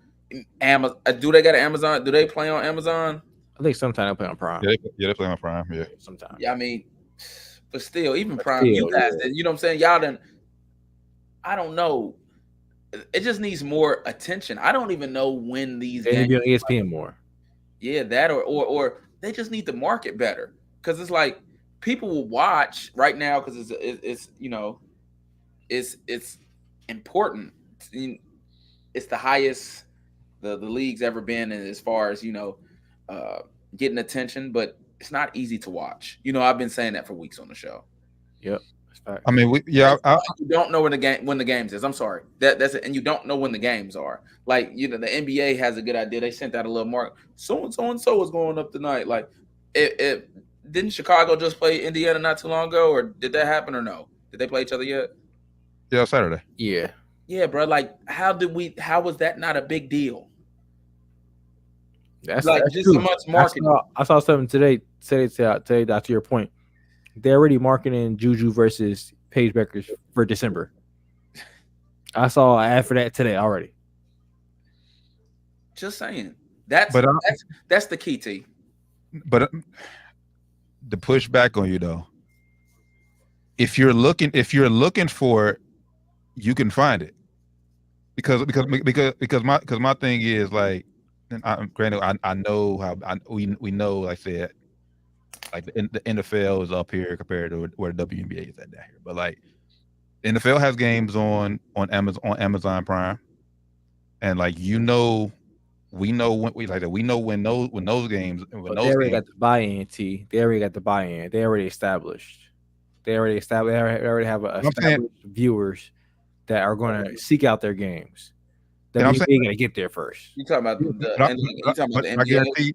Amazon. Do they got an Amazon? Do they play on Amazon? I think sometimes they play on Prime. Yeah, they play on Prime. Yeah, sometimes. Yeah, I mean, but still, even Prime, you guys, you know what I'm saying? Y'all done. I don't know. It just needs more attention. I don't even know when these games be on ESPN more. Yeah, that or they just need to market better because it's like people will watch right now because it's it's important. It's the highest the league's ever been as far as getting attention, but it's not easy to watch. I've been saying that for weeks on the show. Yep. I mean, you don't know when the games is. I'm sorry, that's it, and you don't know when the games are. Like the NBA has a good idea. They sent out a little mark. So and so is going up tonight. Like, it didn't Chicago just play Indiana not too long ago, or did that happen or no? Did they play each other yet? Yeah, Saturday. Yeah, bro. Like, how was that not a big deal? That's just so much marketing. I saw something today. Today, to your point. They're already marketing Juju versus Paige Beckers for December. I saw an ad for that today already. Just saying. That's the key, T. But to push back on you though, if you're looking for it, you can find it. Because my thing is like, granted, I know how we know, like I said. Like the NFL is up here compared to where the WNBA is at down here. But like the NFL has games on Amazon Prime, and like we know when those games. They already got the buy-in. They already got the buy-in. They already established. They already have established viewers that are going to seek out their games. The WNBA going to get there first. You talking about the NBA?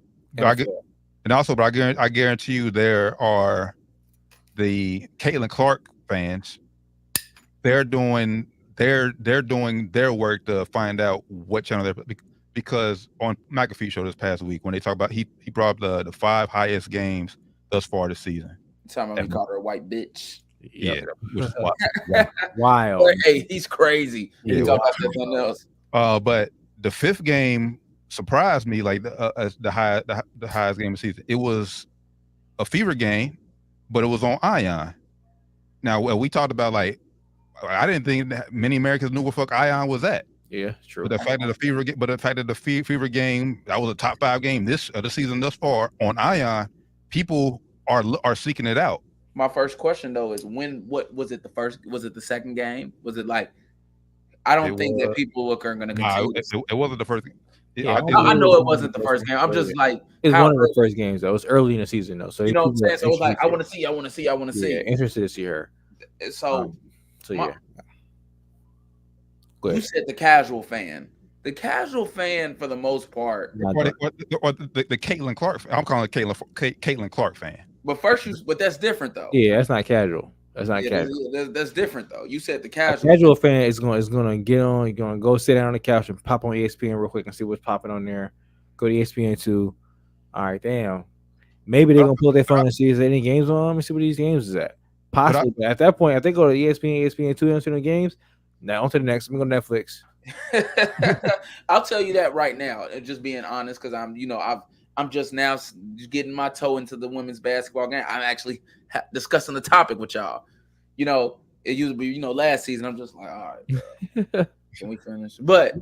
I guarantee you there are the Caitlin Clark fans. They're doing their work to find out what channel they're, because on McAfee show this past week when they talk about he brought up the 5 highest games thus far this season. Time we called her a white bitch. Yeah, wild. Hey, he's crazy. Yeah, talk about something else. But the 5th game surprised me, like the highest game of the season. It was a Fever game, but it was on Ion. Now we talked about, like, I didn't think that many Americans knew what fuck Ion was at. Yeah, true. But the fact that the Fever game, that was a top 5 game the season thus far on Ion, people are seeking it out. My first question though is what was it the second game? Was it like, I don't think that people are going to continue. It wasn't the first. I know it wasn't the first game. I'm just like, it's one of the first games though. It's early in the season though, so you know what I'm saying. So it was like, I want to see. Yeah, interested to see her. So yeah. You said the casual fan. The casual fan, for the most part, or the Caitlin Clark. I'm calling it Caitlin Clark fan. But that's different though. Yeah, that's not casual. Casual. That's different though. You said the casual. A casual fan is gonna get on. You're gonna go sit down on the couch and pop on ESPN real quick and see what's popping on there. Go to ESPN 2. All right, damn. Maybe they're gonna pull their phone and see is there any games on. Let me see what these games is at. Possibly, but at that point, I think go to ESPN 2 and see the games. Now on to the next. Let me go to Netflix. I'll tell you that right now, and just being honest, because I'm just now getting my toe into the women's basketball game. I'm actually discussing the topic with y'all. It used to be, last season. I'm just like, all right, can we finish? But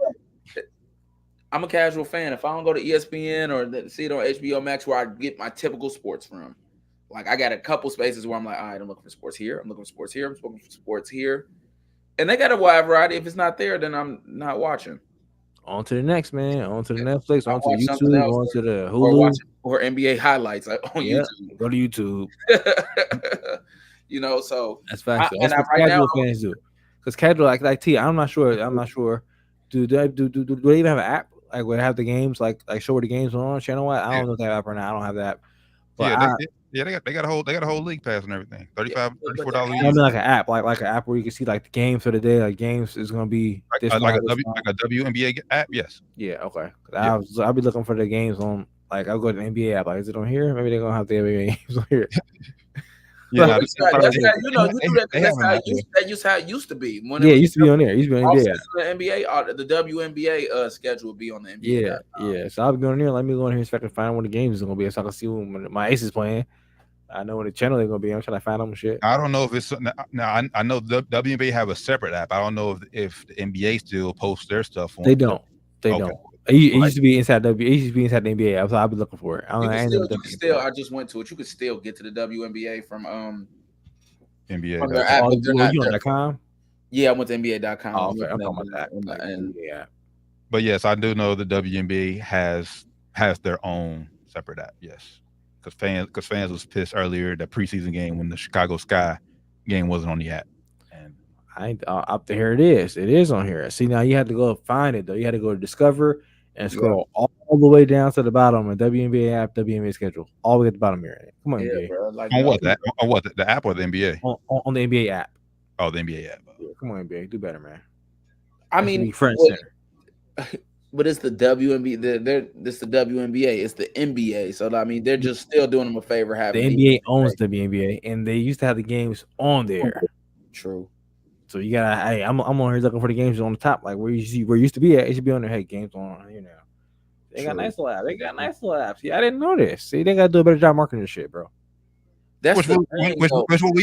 I'm a casual fan. If I don't go to ESPN or see it on HBO Max, where I get my typical sports from, Like I got a couple spaces where I'm like, all right, I'm looking for sports here. I'm looking for sports here. I'm looking for sports here. And they got a wide variety. If it's not there, then I'm not watching. On to the next, man. On to the Netflix. On to watch something YouTube. else On to the Or Hulu. or NBA highlights on YouTube. Go to YouTube. You know, so That's facts. and That's what right casual now- fans do. Because casual, like T, I'm not sure. Do they even have an app? Like, would have the games like show where the games are on channel? I don't know if they have app or not. I don't have that. But they got a whole league pass and everything. $34. I mean, like an app, like an app where you can see like the games for the day. Like games is gonna be like a WNBA app. Yes. Yeah. Okay. I'll be looking for the games on. Like I'll go to the NBA app. Like, is it on here? Maybe they're gonna have the NBA games on here. Yeah, that's how it used to be. When it used to be on there. It used to be on NBA. The WNBA schedule would be on the NBA. Yeah. So I'll be going there. Let me go in here so I can find when the games is gonna be, so I can see when my ace is playing. I know when the channel they're gonna be. I'm trying to find them and shit. I don't know if it's now. I know the WNBA have a separate app. I don't know if the NBA still posts their stuff on. They don't. It used to be inside It used to be inside the NBA app, so I'll be looking for it. I just went to it. You could still get to the WNBA from NBA. From their app, but they're not there. .com? Yeah, I went to NBA.com. Oh, okay. I'm talking about that. But yes, I do know the WNBA has their own separate app. Yes, because fans was pissed earlier that preseason game when the Chicago Sky game wasn't on the app. And up here it is. It is on here. See, now you have to go find it though. You had to go to Discover and scroll all the way down to the bottom of WNBA app, WNBA schedule, all the way at the bottom here. Come on, NBA. Bro, like on what that? On what the app or the NBA? On the NBA app. Oh, the NBA app. Yeah, come on, NBA, do better, man. I mean, but it's the WNBA. This the WNBA. It's the NBA. So I mean, they're just still doing them a favor. The NBA owns WNBA, and they used to have the games on there. True. So you gotta. Hey, I'm on here looking for the games on the top, like where you used to be at. It should be on there. Hey, games on here now. They got nice little apps. Yeah, I didn't know this. See, they gotta do a better job marketing this shit, bro. That's what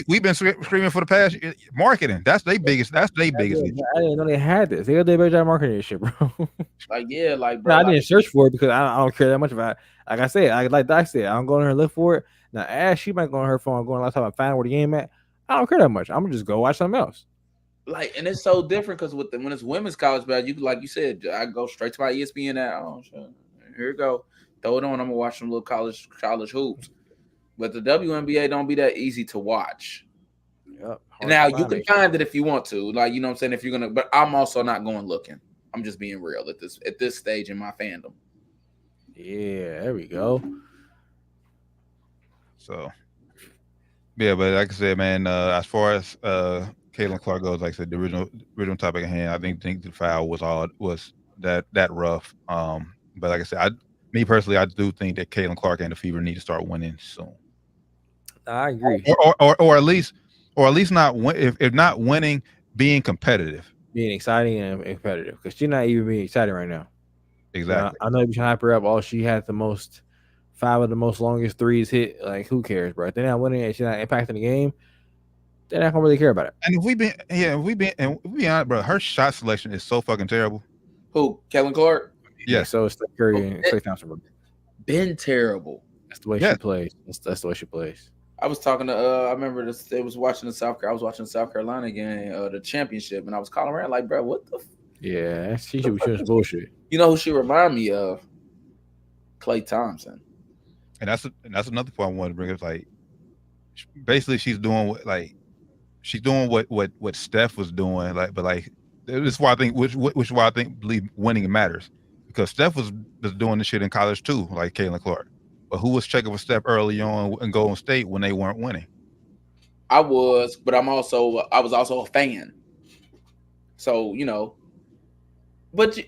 we've been screaming for the past marketing. That's their biggest. I didn't know they had this. They got to do a better job marketing this shit, bro. Bro. I didn't search for it because I don't care that much about it. Like I said, I don't go in here and look for it. Now, Ash, she might go on her phone, go on laptop and find where the game at. I don't care that much. I'm gonna just go watch something else. And it's so different because when it's women's college basketball, you like you said, I go straight to my ESPN app. Oh, shit. Here you go, throw it on. I'm gonna watch some little college hoops. But the WNBA don't be that easy to watch. Yep. Now you can find it if you want to, like you know what I'm saying. If you're gonna, but I'm also not going looking. I'm just being real at this stage in my fandom. Yeah, there we go. So, yeah, but like I said, man, as far as Caitlin Clark goes, like I said, the original topic at hand, I think the foul was that rough. But like I said, me personally, I do think that Caitlin Clark and the Fever need to start winning soon. I agree. Or at least not if not winning, being competitive, being exciting and competitive, because she's not even being excited right now. Exactly. I know you can hype her up. She had 5 of the most longest threes hit. Like, who cares, bro? If they're not winning and she's not impacting the game, they're not gonna really care about it. And if we be honest, bro, her shot selection is so fucking terrible. Who, Caitlin Clark? Yeah. So it's Steph Curry and Klay Thompson, bro. Been terrible. That's the way she plays. That's the way she plays. I was talking to I remember this. I was watching the South Carolina game, the championship, and I was calling around like, bro, what the? Yeah, she should be shooting bullshit. You know who she remind me of? Klay Thompson. And that's another point I wanted to bring up. Like, basically, she's doing what Steph was doing. Like, but like, this is why I think believe winning matters, because Steph was doing this shit in college too, like Caitlin Clark. But who was checking for Steph early on in Golden State when they weren't winning? I was, but I was also a fan. So, you know, but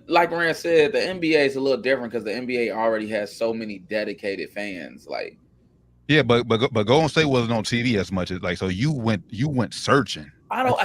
like Rand said, the NBA is a little different because the NBA already has so many dedicated fans. Like, yeah, but Golden State wasn't on TV as much as like, so you went searching. I don't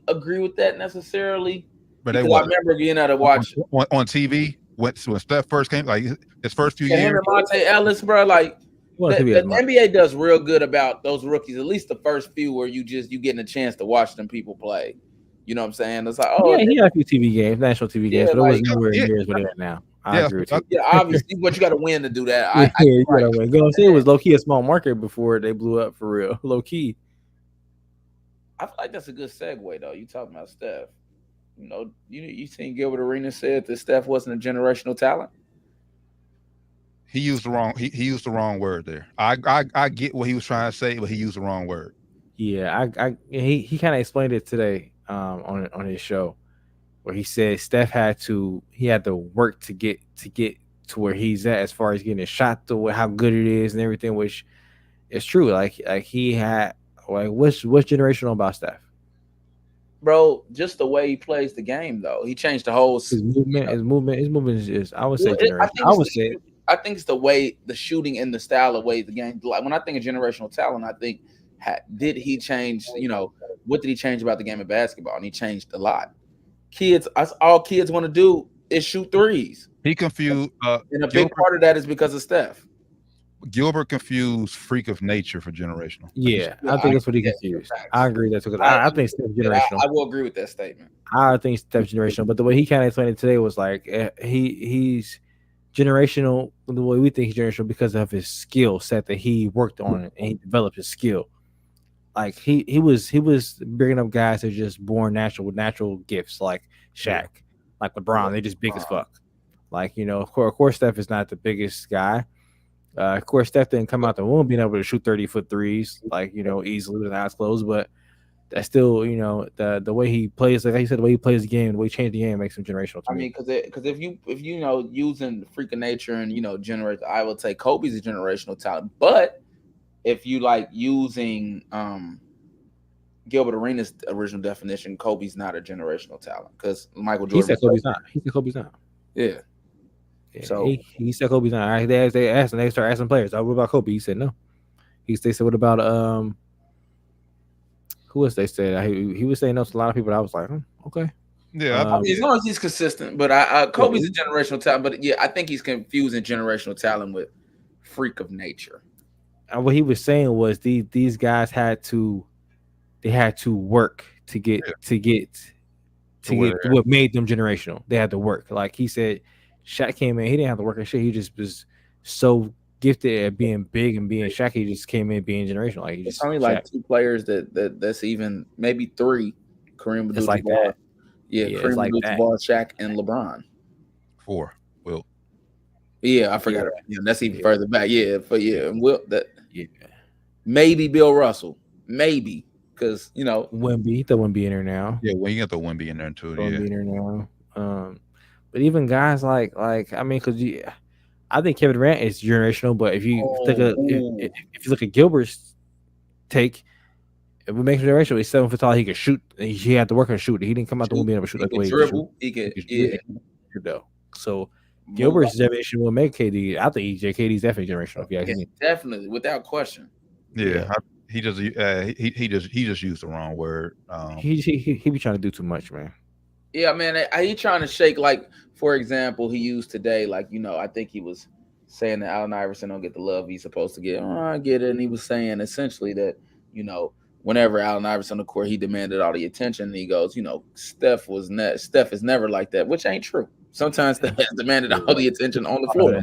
agree with that necessarily. But they was. I remember being able to watch on TV when Steph first came, like his first few years. Him and Monte Ellis, bro, like the NBA does real good about those rookies. At least the first few where you getting a chance to watch them people play. You know what I'm saying? It's like, he had a few TV games, national TV games, but it wasn't nowhere near as what they are now. I agree with you. Yeah, obviously, but you got to win to do that. You gotta win. Go say it was low key a small market before they blew up for real. Low key. I feel like that's a good segue though. You talking about Steph? You know, you seen Gilbert Arenas said that Steph wasn't a generational talent. He used the wrong. He used the wrong word there. I get what he was trying to say, but he used the wrong word. Yeah, he kind of explained it today on his show, where he said Steph had to work to get to where he's at as far as getting a shot to how good it is and everything, which is true. Like he had what's generational about Steph? Bro, just the way he plays the game, though. He changed the whole his movement. His movement is I would say generational. I think it's the way the shooting and the style of way the game. Like when I think of generational talent, I think did he change? You know, what did he change about the game of basketball? And he changed a lot. All kids want to do is shoot threes. He confused, and a big part of that is because of Steph. Gilbert confused freak of nature for generational. Yeah, I think that's what he confused. I agree with that because I think Steph's generational. I will agree with that statement. I think Steph's generational, but the way he kind of explained it today was like he's generational the way we think he's generational because of his skill set that he worked on and he developed his skill. Like he was bringing up guys that are just born natural with natural gifts like Shaq, like LeBron. They're just big as fuck. Like, you know, of course, Steph is not the biggest guy. Of course, Steph didn't come out the womb being able to shoot 30-foot threes, like, you know, easily with eyes closed. But that's still, you know, the way he plays, like I said, the way he plays the game, the way he changed the game makes him generational to me. I mean, because if you know using the freak of nature and you know generate, I would say Kobe's a generational talent. But if you like using Gilbert Arenas' original definition, Kobe's not a generational talent because Michael Jordan. He said Kobe's not. He said Kobe's not. Yeah. So he said Kobe's not. All right, they start asking players, "Oh, what about Kobe?" He said no. They said, "What about who else?" They said he was saying no to a lot of people. I was like, okay. Yeah, I mean, as long as he's consistent, but Kobe's a generational talent. But yeah, I think he's confusing generational talent with freak of nature. And what he was saying was these guys had to work to get what made them generational. They had to work. Like he said, Shaq came in, he didn't have to work and shit. He just was so gifted at being big and being Shaq. He just came in being generational. Like it's only like two players that's even maybe three. Kareem Abdul-Jabbar. Like that. Yeah, Kareem like Abdul-Jabbar, Shaq, and LeBron. 4. Will. Yeah, I forgot. Yeah, that's even further back. Yeah, and Will that. Yeah, maybe Bill Russell, maybe because you know Wemby, the Wemby in there now. Yeah, well, you got the Wemby in there too. Yeah, in there now. But even guys like I mean, because I think Kevin Durant is generational. But if you if you look at Gilbert's take, if we make him generational, he's 7 foot tall. He could shoot. He had to work on shooting. He didn't come out the womb being able to shoot like the way he could dribble. So Gilbert's generation will make KD. I think KD's definitely generational. If you ask me. Definitely, without question. Yeah. He just used the wrong word. He be trying to do too much, man. Yeah, man. He trying to shake, like, for example, he used today, like, you know, I think he was saying that Allen Iverson don't get the love he's supposed to get. Oh, I get it. And he was saying essentially that, you know, whenever Allen Iverson on the court, he demanded all the attention. And he goes, you know, Steph is never like that, which ain't true. Sometimes Steph has demanded all the attention on the floor.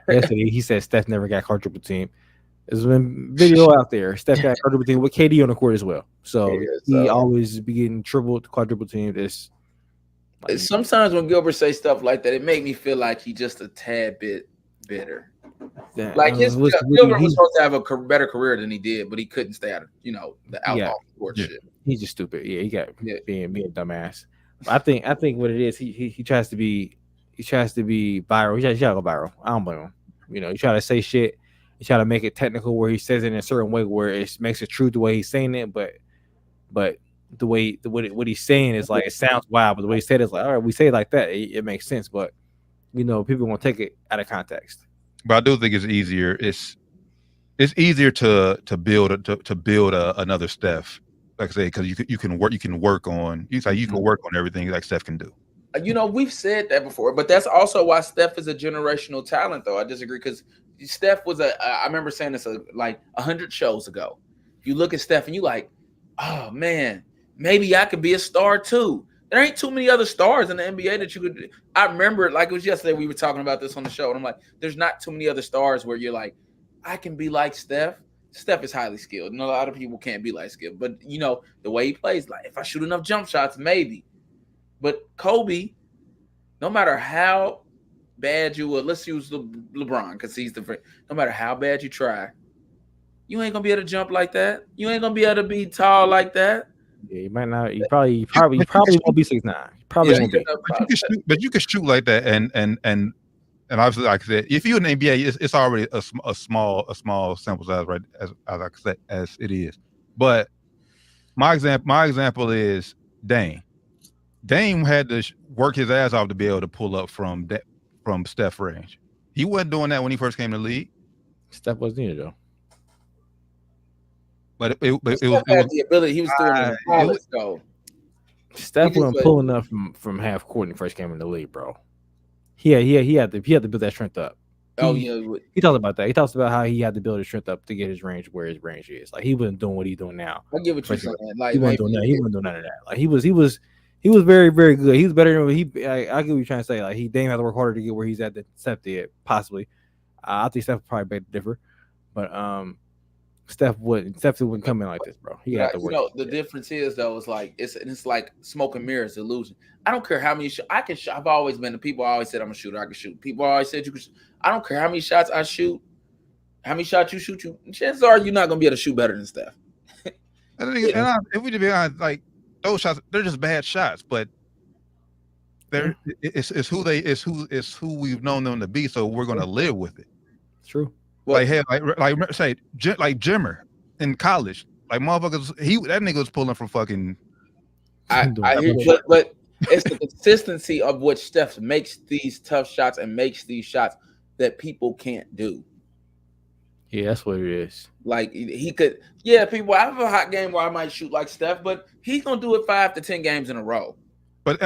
Yesterday, he said Steph never got quadruple team. There's been video out there. Steph got quadruple team with KD on the court as well. So he always be getting quadruple team. This. Sometimes when Gilbert say stuff like that, it make me feel like he's just a tad bit bitter. Yeah, like Gilbert was supposed to have a better career than he did, but he couldn't stay out of the off court shit. He's just stupid. Yeah, he got being a dumbass. I think what it is, he tries to be viral. He tries to go viral. I don't blame him. You know, he try to say shit. He try to make it technical where he says it in a certain way where it makes it true the way he's saying it, but the way what he's saying is like it sounds wild, but the way he said it is like, all right, we say it like that, it makes sense, but you know, people won't take it out of context. But I do think it's easier. It's easier to build another Steph, like I say, because you can work on everything like Steph can do. You know, we've said that before, but that's also why Steph is a generational talent, though. I disagree because Steph was I remember saying this like 100 shows ago. You look at Steph and you like, oh man, maybe I could be a star too. There ain't too many other stars in the NBA that you could. I remember, like it was yesterday, we were talking about this on the show, and I'm like, there's not too many other stars where you're like, I can be like Steph. Steph is highly skilled, and a lot of people can't be like skilled. But you know the way he plays, like if I shoot enough jump shots, maybe. But Kobe, no matter how bad you will, let's use LeBron because he's the. No matter how bad you try, you ain't gonna be able to jump like that. You ain't gonna be able to be tall like that. Yeah, you might not. You probably won't be 6'9". Probably won't be. But you can shoot like that, and obviously, like I said, if you're in the NBA, it's already a small sample size, right? As I said, as it is. But my example is Dame. Dame had to work his ass off to be able to pull up from Steph range. He wasn't doing that when he first came to the league. Steph wasn't either though. But it was the ability he was doing in college though. Steph wasn't pulling up from half court when he first came in the league, bro. He had to build that strength up. He talks about that. He talks about how he had to build his strength up to get his range where his range is. Like he wasn't doing what he's doing now. I get what you're saying. Like he wasn't doing that. He wasn't doing none of that. Like he was very, very good. He was better than I get what you're trying to say. Like Dame had to work harder to get where he's at than Steph did, possibly. I think Steph probably better differ, but Steph wouldn't come in like this, bro. He had to work. You know, the difference is though, it's like smoke and mirrors illusion. I don't care how many I can shoot. I've always been the people always said I'm a shooter. I can shoot. People always said you can. I don't care how many shots I shoot, how many shots you shoot. Chances are you're not gonna be able to shoot better than Steph. If we to be honest, like those shots, they're just bad shots, but they're it's who we've known them to be. So we're gonna live with it. True. Like Jimmer in college, like motherfuckers, that nigga was pulling from fucking. I hear you, but it's the consistency of which Steph makes these tough shots and makes these shots that people can't do. Yeah, that's what it is. Like he could, people. I have a hot game where I might shoot like Steph, but he's gonna do it 5 to 10 games in a row. But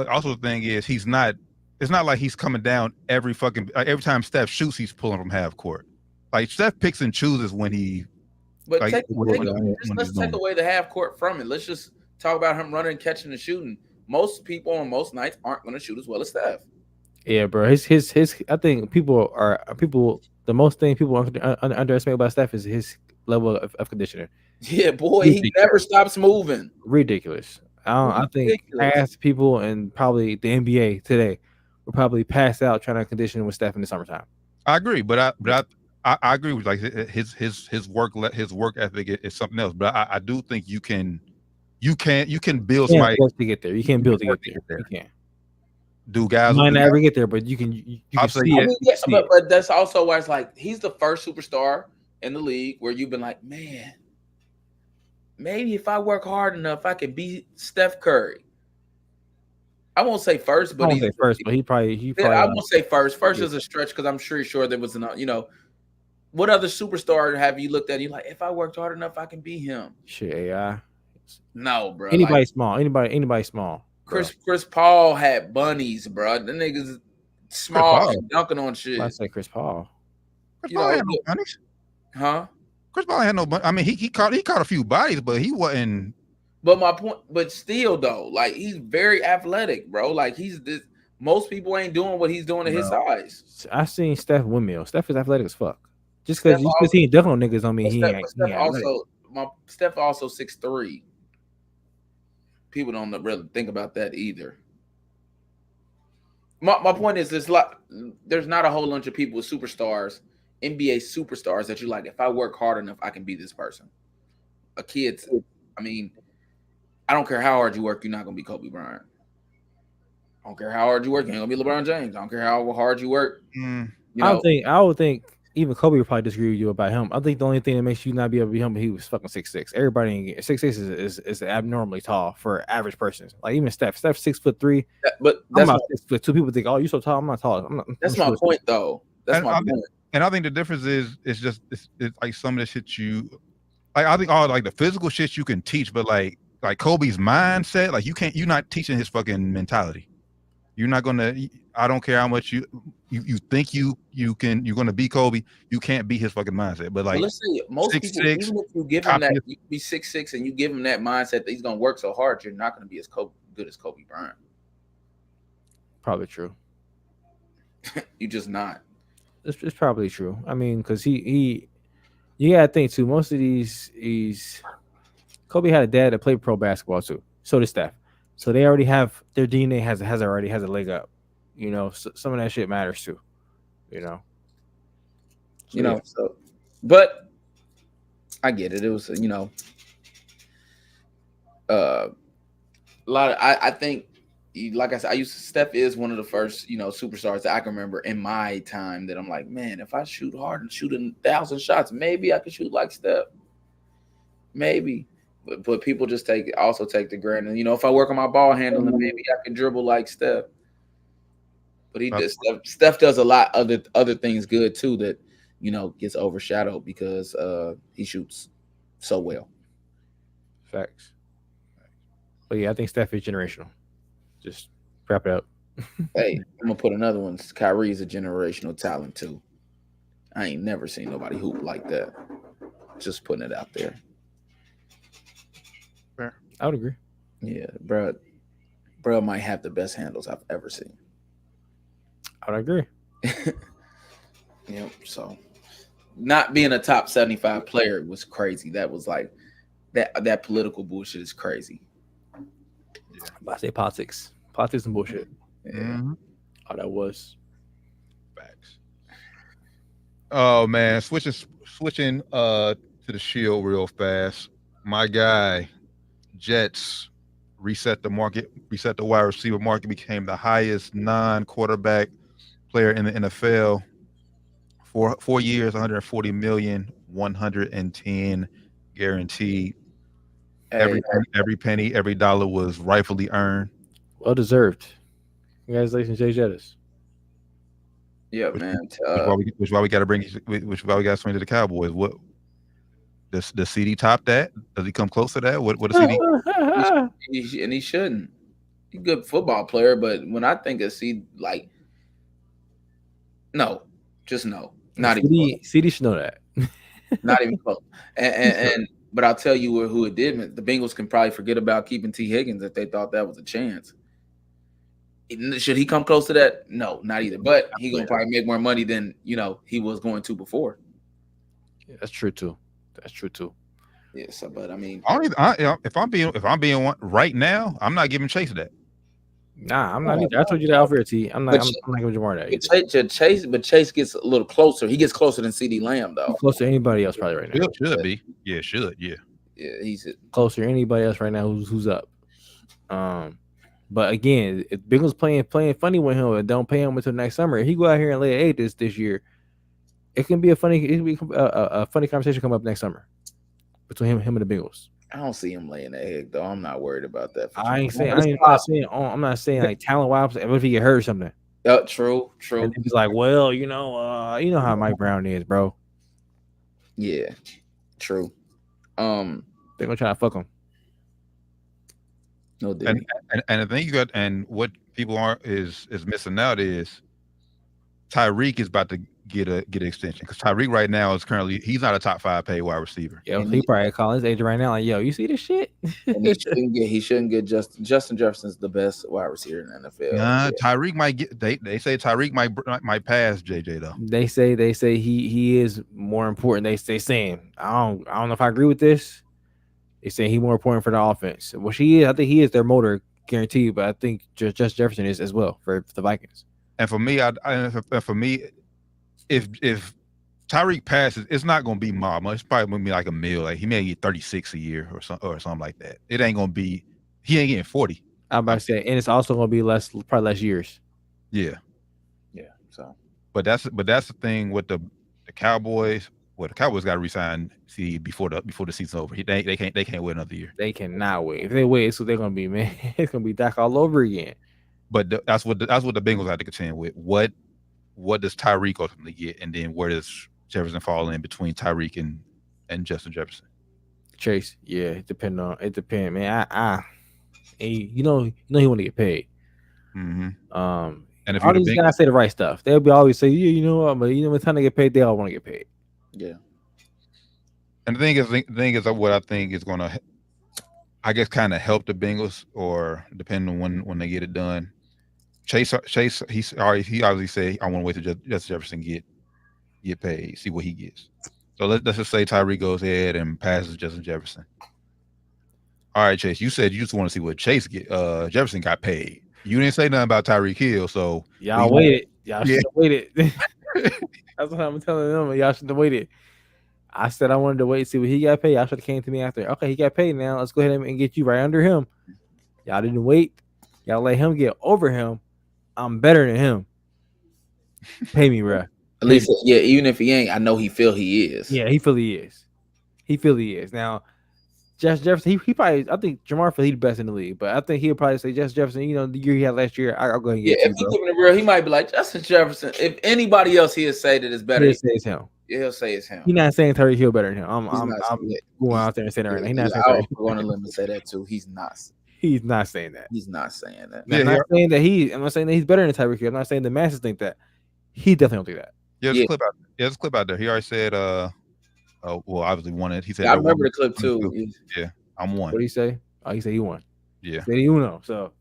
also the thing is, he's not. It's not like he's coming down every time Steph shoots, he's pulling from half court. Like Steph picks and chooses when he. But let's take away the half court from it. Let's just talk about him running, catching, and shooting. Most people on most nights aren't going to shoot as well as Steph. Yeah, bro. His. I think the most thing people underestimate about Steph is his level of conditioning. Yeah, boy, he never stops moving. Ridiculous. I think half people and probably the NBA today will probably pass out trying to condition with Steph in the summertime. I agree, but I agree with like his work ethic is something else. But I do think you can build somebody to get there. You can't build to get there. You can't. Do guys might not ever get there, but you can see it. But that's also why it's like he's the first superstar in the league where you've been like, man, maybe if I work hard enough, I can beat Steph Curry. I won't say first, but he probably. I won't say first. First is a stretch because I'm sure there was enough. You know, what other superstar have you looked at? You like, if I worked hard enough, I can beat him. Shit, AI. No, bro. Anybody small. Anybody small. Chris Paul had bunnies, bro. The niggas small and dunking on shit. I say Chris Paul. Chris Paul had no bunnies, huh? Chris Paul had no bunnies. I mean, he caught a few bodies, but he wasn't. But my point, but still though, like he's very athletic, bro. Like most people ain't doing what he's doing at his size. I seen Steph windmill. Steph is athletic as fuck. Just because he ain't dunking on niggas on me, Steph also 6'3". People don't really think about that either. My point is, there's not a whole bunch of people with superstars, NBA superstars that you like. If I work hard enough, I can be this person. I don't care how hard you work, you're not gonna be Kobe Bryant. I don't care how hard you work, you ain't gonna be LeBron James. I don't care how hard you work. I would think even Kobe would probably disagree with you about him. I think the only thing that makes you not be able to be him, he was fucking 6'6". Everybody 6'6" is abnormally tall for average persons. Like even Steph's 6'3". But I'm about 6'2". People think, oh, you're so tall. I'm not tall. That's my point, though. That's my point. And I think the difference is it's like some of the shit you like. I think all like the physical shit you can teach, but like Kobe's mindset, like you're not teaching his fucking mentality. You're not gonna. I don't care how much you think you're gonna be Kobe. You can't beat his fucking mindset. But like, let's say most people, even if you give him that, you be 6'6", and you give him that mindset that he's gonna work so hard, you're not gonna be as good as Kobe Bryant. Probably true. You just not. It's probably true. I mean, because you gotta think too. Most of these Kobe had a dad that played pro basketball too. So did Steph. So they already have their DNA has a leg up. You know, so some of that shit matters too. You know. So, but I get it. It was a lot of I think. Like I said, Steph is one of the first, superstars that I can remember in my time that I'm like, man, if I shoot hard and shoot 1,000 shots, maybe I could shoot like Steph. Maybe. But people just take the granted. If I work on my ball handling, maybe I can dribble like Steph. But Steph does a lot of other things good too that, gets overshadowed because he shoots so well. Facts. But yeah, I think Steph is generational. Just wrap it up. Hey, I'm gonna put another one. Kyrie's a generational talent too. I ain't never seen nobody hoop like that. Just putting it out there. Fair. I would agree. Yeah, bro might have the best handles I've ever seen. I would agree. Yep. So, not being a top 75 player was crazy. That was like that political bullshit is crazy. I say politics and bullshit. Yeah. Mm-hmm. Oh, that was facts. Oh man, switching to the Shield real fast. My guy, Jets reset the wide receiver market, became the highest non-quarterback player in the NFL. For 4 years, 140 million, 110 guaranteed. Every penny, every dollar was rightfully earned. Well deserved. Congratulations, Jay Jettis. Yeah, man. Which why we got to swing to the Cowboys. What does CD top that? Does he come close to that? What does CD? And he shouldn't. He's a good football player, but when I think of CD, like, no, just no, not even close. CD should know that. Not even close. But I'll tell you who it did. The Bengals can probably forget about keeping T. Higgins if they thought that was a chance. Should he come close to that? No, not either. But he's gonna probably make more money than he was going to before. Yeah, that's true too. Yeah. So, but I mean, if I'm being one right now, I'm not giving Chase that. Nah, I'm not either. I told you that off air, T. I'm not giving Jamar that either. But Chase gets a little closer. He gets closer than CD Lamb, though. Closer to anybody else probably right now. Should be. Yeah, should. Yeah. Yeah, he's closer to anybody else right now who's up. But again, if Bengals playing funny with him and don't pay him until next summer, if he go out here and lay an 8 this year, it can be a funny conversation come up next summer between him and the Bengals. I don't see him laying an egg though. I'm not worried about that. I'm not saying like talent wise. What if he get hurt or something? True. And he's like, well, you know how Mike Brown is, bro. Yeah, true. They're gonna try to fuck him. No, and the thing you got, and what people is missing out is Tyreek is about to get an extension because Tyreek right now he's not a top 5 paid wide receiver. Yeah, he probably calling his agent right now like, yo, you see this shit? And he shouldn't get Justin Jefferson's the best wide receiver in the NFL. Nah, yeah. Tyreek might get. They say Tyreek might pass JJ though. They say he is more important. They saying I don't know if I agree with this. They say he's more important for the offense. Well, I think he is their motor guaranteed, but I think just Jefferson is as well for the Vikings. And for me, if Tyreek passes, it's not going to be much. It's probably going to be like $1 million. Like he may get 36 a year or something like that. It ain't going to be. He ain't getting 40. I'm about to say, and it's also going to be probably less years. Yeah. So, but that's the thing with the Cowboys. Well, the Cowboys got to resign before the season's over. They can't wait another year. They cannot wait. If they wait, it's what they're going to be, man. It's going to be Dak all over again. But that's what the Bengals have to contend with. What does Tyreek ultimately get, and then where does Jefferson fall in between Tyreek and Justin Jefferson? Chase, yeah, it depends, man. He want to get paid. Mm-hmm. And if all these guys say the right stuff, they'll be always say, yeah, you know what, but when it's time to get paid, they all want to get paid. Yeah. And the thing is what I think is gonna I guess kind of help the Bengals, or depending on when they get it done. Chase, he obviously said I want to wait till Justin Jefferson get paid, see what he gets. So let's just say Tyree goes ahead and passes Justin Jefferson. All right, Chase, you said you just want to see what Jefferson got paid. You didn't say nothing about Tyreek Hill, so y'all waited. Y'all should have waited. That's what I'm telling them. Y'all should have waited. I said I wanted to wait and see what he got paid. Y'all should have came to me after. Okay, he got paid now. Let's go ahead and get you right under him. Y'all didn't wait. Y'all let him get over him. I'm better than him. Pay me, bro. At least, yeah, even if he ain't, I know he feel he is. Yeah, he feel he is. He feel he is. Now, Jefferson, he probably, I think Jamar feel he's the best in the league, but I think he'll probably say Jefferson, you know, the year he had last year, I'll go ahead and get if he give it a real, he might be like Justin Jefferson. If anybody else he'll say that is better, he'll say it's him. He'll say it's him. He's not saying Tyreek Hill better than him. I'm going out there and saying that right now. He's not saying I'm going to let me say that too. He's not. He's not saying that. He's not saying that. I'm not saying that I'm not saying that he's better than Tyreek Hill. I'm not saying the masses think that. He definitely don't think that. Yeah, there's a clip out there. He already said, well, obviously won it. He said, I remember the clip too. Yeah, I'm one. What did he say? Oh, he said he won. Yeah. He said he won. So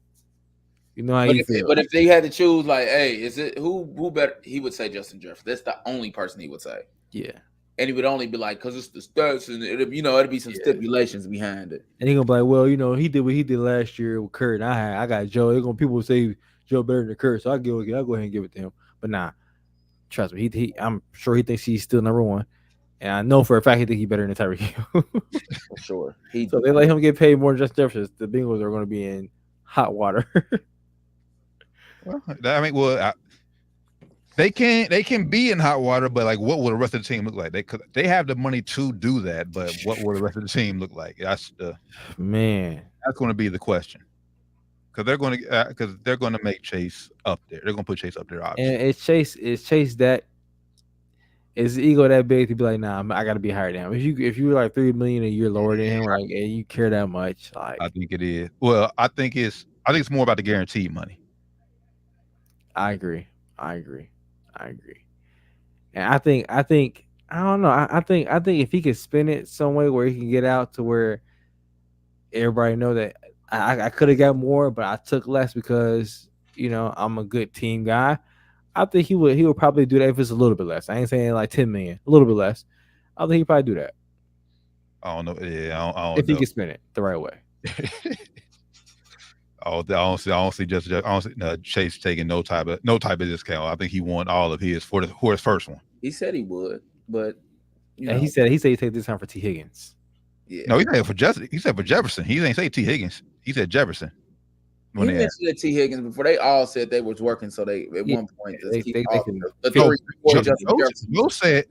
you know how you feel. But if they had to choose, like, hey, is it who better? He would say Justin Jefferson. That's the only person he would say. Yeah. And he would only be like, because it's the stats, and it'd be some stipulations behind it. And he gonna be like, well, you know, he did what he did last year with Kurt, and I got Joe. They're gonna people will say Joe better than Kurt, so I'll go ahead and give it to him. But nah, trust me, I'm sure he thinks he's still number one, and I know for a fact he thinks he's better than Tyreek Hill. For sure. So they let him get paid more than Justin Jefferson. The Bengals are going to be in hot water. They can be in hot water, but like, what will the rest of the team look like? They have the money to do that, but what will the rest of the team look like? That's going to be the question. Because they're going to make Chase up there. They're going to put Chase up there, obviously. And it's Chase that is the ego that big to be like, nah, I got to be higher than him. If you were like $3 million a year lower than him, like, and you care that much, like, I think it is. Well, I think it's more about the guaranteed money. I agree. And I think I don't know. I think if he could spin it some way where he can get out to where everybody know that I could have got more, but I took less because, you know, I'm a good team guy. I think he would probably do that if it's a little bit less. I ain't saying like 10 million, a little bit less. I think he'd probably do that. I don't know. Yeah, I don't if know. he can spin it the right way. I don't see Chase taking no type of discount. I think he won all of his for his first one. He said he would, but he said he'd take this time for T. Higgins. Yeah. No, he said for Jefferson. He didn't say T. Higgins. He said Jefferson. He mentioned T. Higgins before. They all said they was working, so they at one point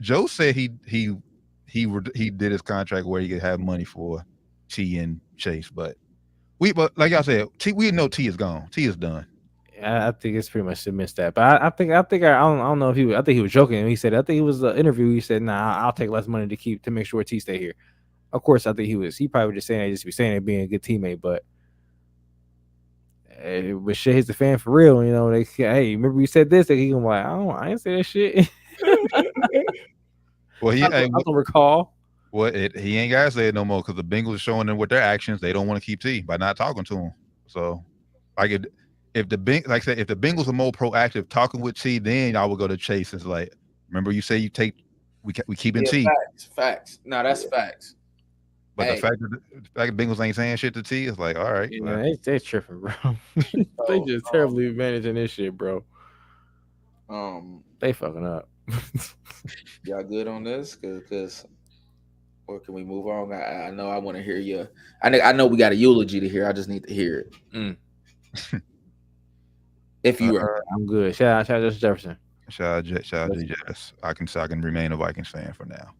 Joe said he did his contract where he could have money for T and Chase, but like I said, we know T is gone. T is done. I think it's pretty much missed that. But I don't know if he. I think he was joking. He said, I think it was the interview. He said, "Nah, I'll take less money to make sure T stay here." Of course, I think he probably just saying that just be saying it being a good teammate. But shit, he's the fan for real. You know, hey, remember you said this? He gonna be like, I ain't say that shit. Well, I don't recall. Well, he ain't gotta say it no more because the Bengals are showing them with their actions they don't want to keep T by not talking to him. So, if the Bengals are more proactive talking with T, then I would go to Chase. It's like, remember you say we keeping T. Facts. No, that's facts. But the fact that Bengals ain't saying shit to T is like, all right. Yeah, they tripping, bro. They just terribly managing this shit, bro. They fucking up. Y'all good on this? Because. Or can we move on? I know I want to hear you. I know we got a eulogy to hear. I just need to hear it. If you are, I'm good. Shout out Justin Jefferson. Shout out to Jess. I can remain a Vikings fan for now.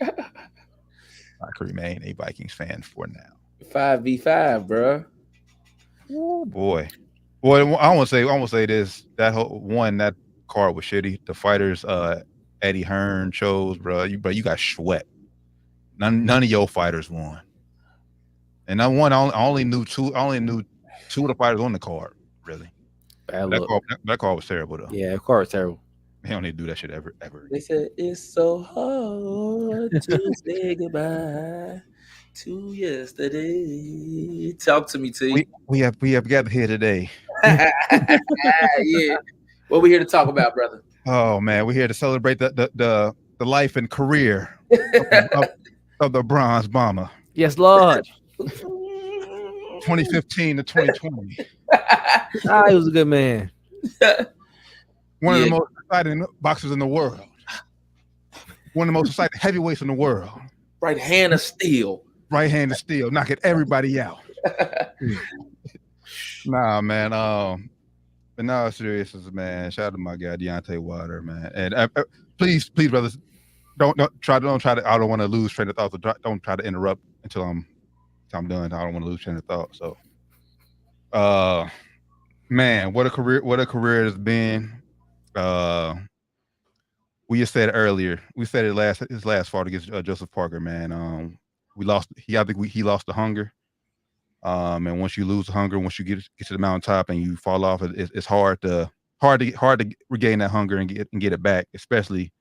I can remain a Vikings fan for now. 5v5, bro. Oh boy. Well, I want to say this. That card was shitty. The fighters, Eddie Hearn chose, bro. You got sweat. None of your fighters won, and I only knew two. I only knew two of the fighters on the card. Really, that card was terrible though. Yeah, the card was terrible. They don't need to do that shit ever. They said it's so hard to say goodbye. To yesterday. Talk to me, T. We have gathered here today. Yeah. What we here to talk about, brother? Oh man, we're here to celebrate the life and career of the Bronze Bomber. Yes, Lord. 2015 to 2020. He was a good man. One of the most exciting boxers in the world. One of the most exciting heavyweights in the world. Right hand of steel. Right hand of steel, knocking everybody out. Nah, man. But no, serious, man. Shout out to my guy Deontay Wilder, man. And please, brothers, don't try to. I don't want to lose train of thought. So don't try to interrupt until I'm done. I don't want to lose train of thought. So, man, what a career it has been. We just said it earlier. We said it his last fight against Joseph Parker, man. We lost. He lost the hunger. And once you lose the hunger, once you get to the mountaintop and you fall off, it's hard to regain that hunger and get it back, especially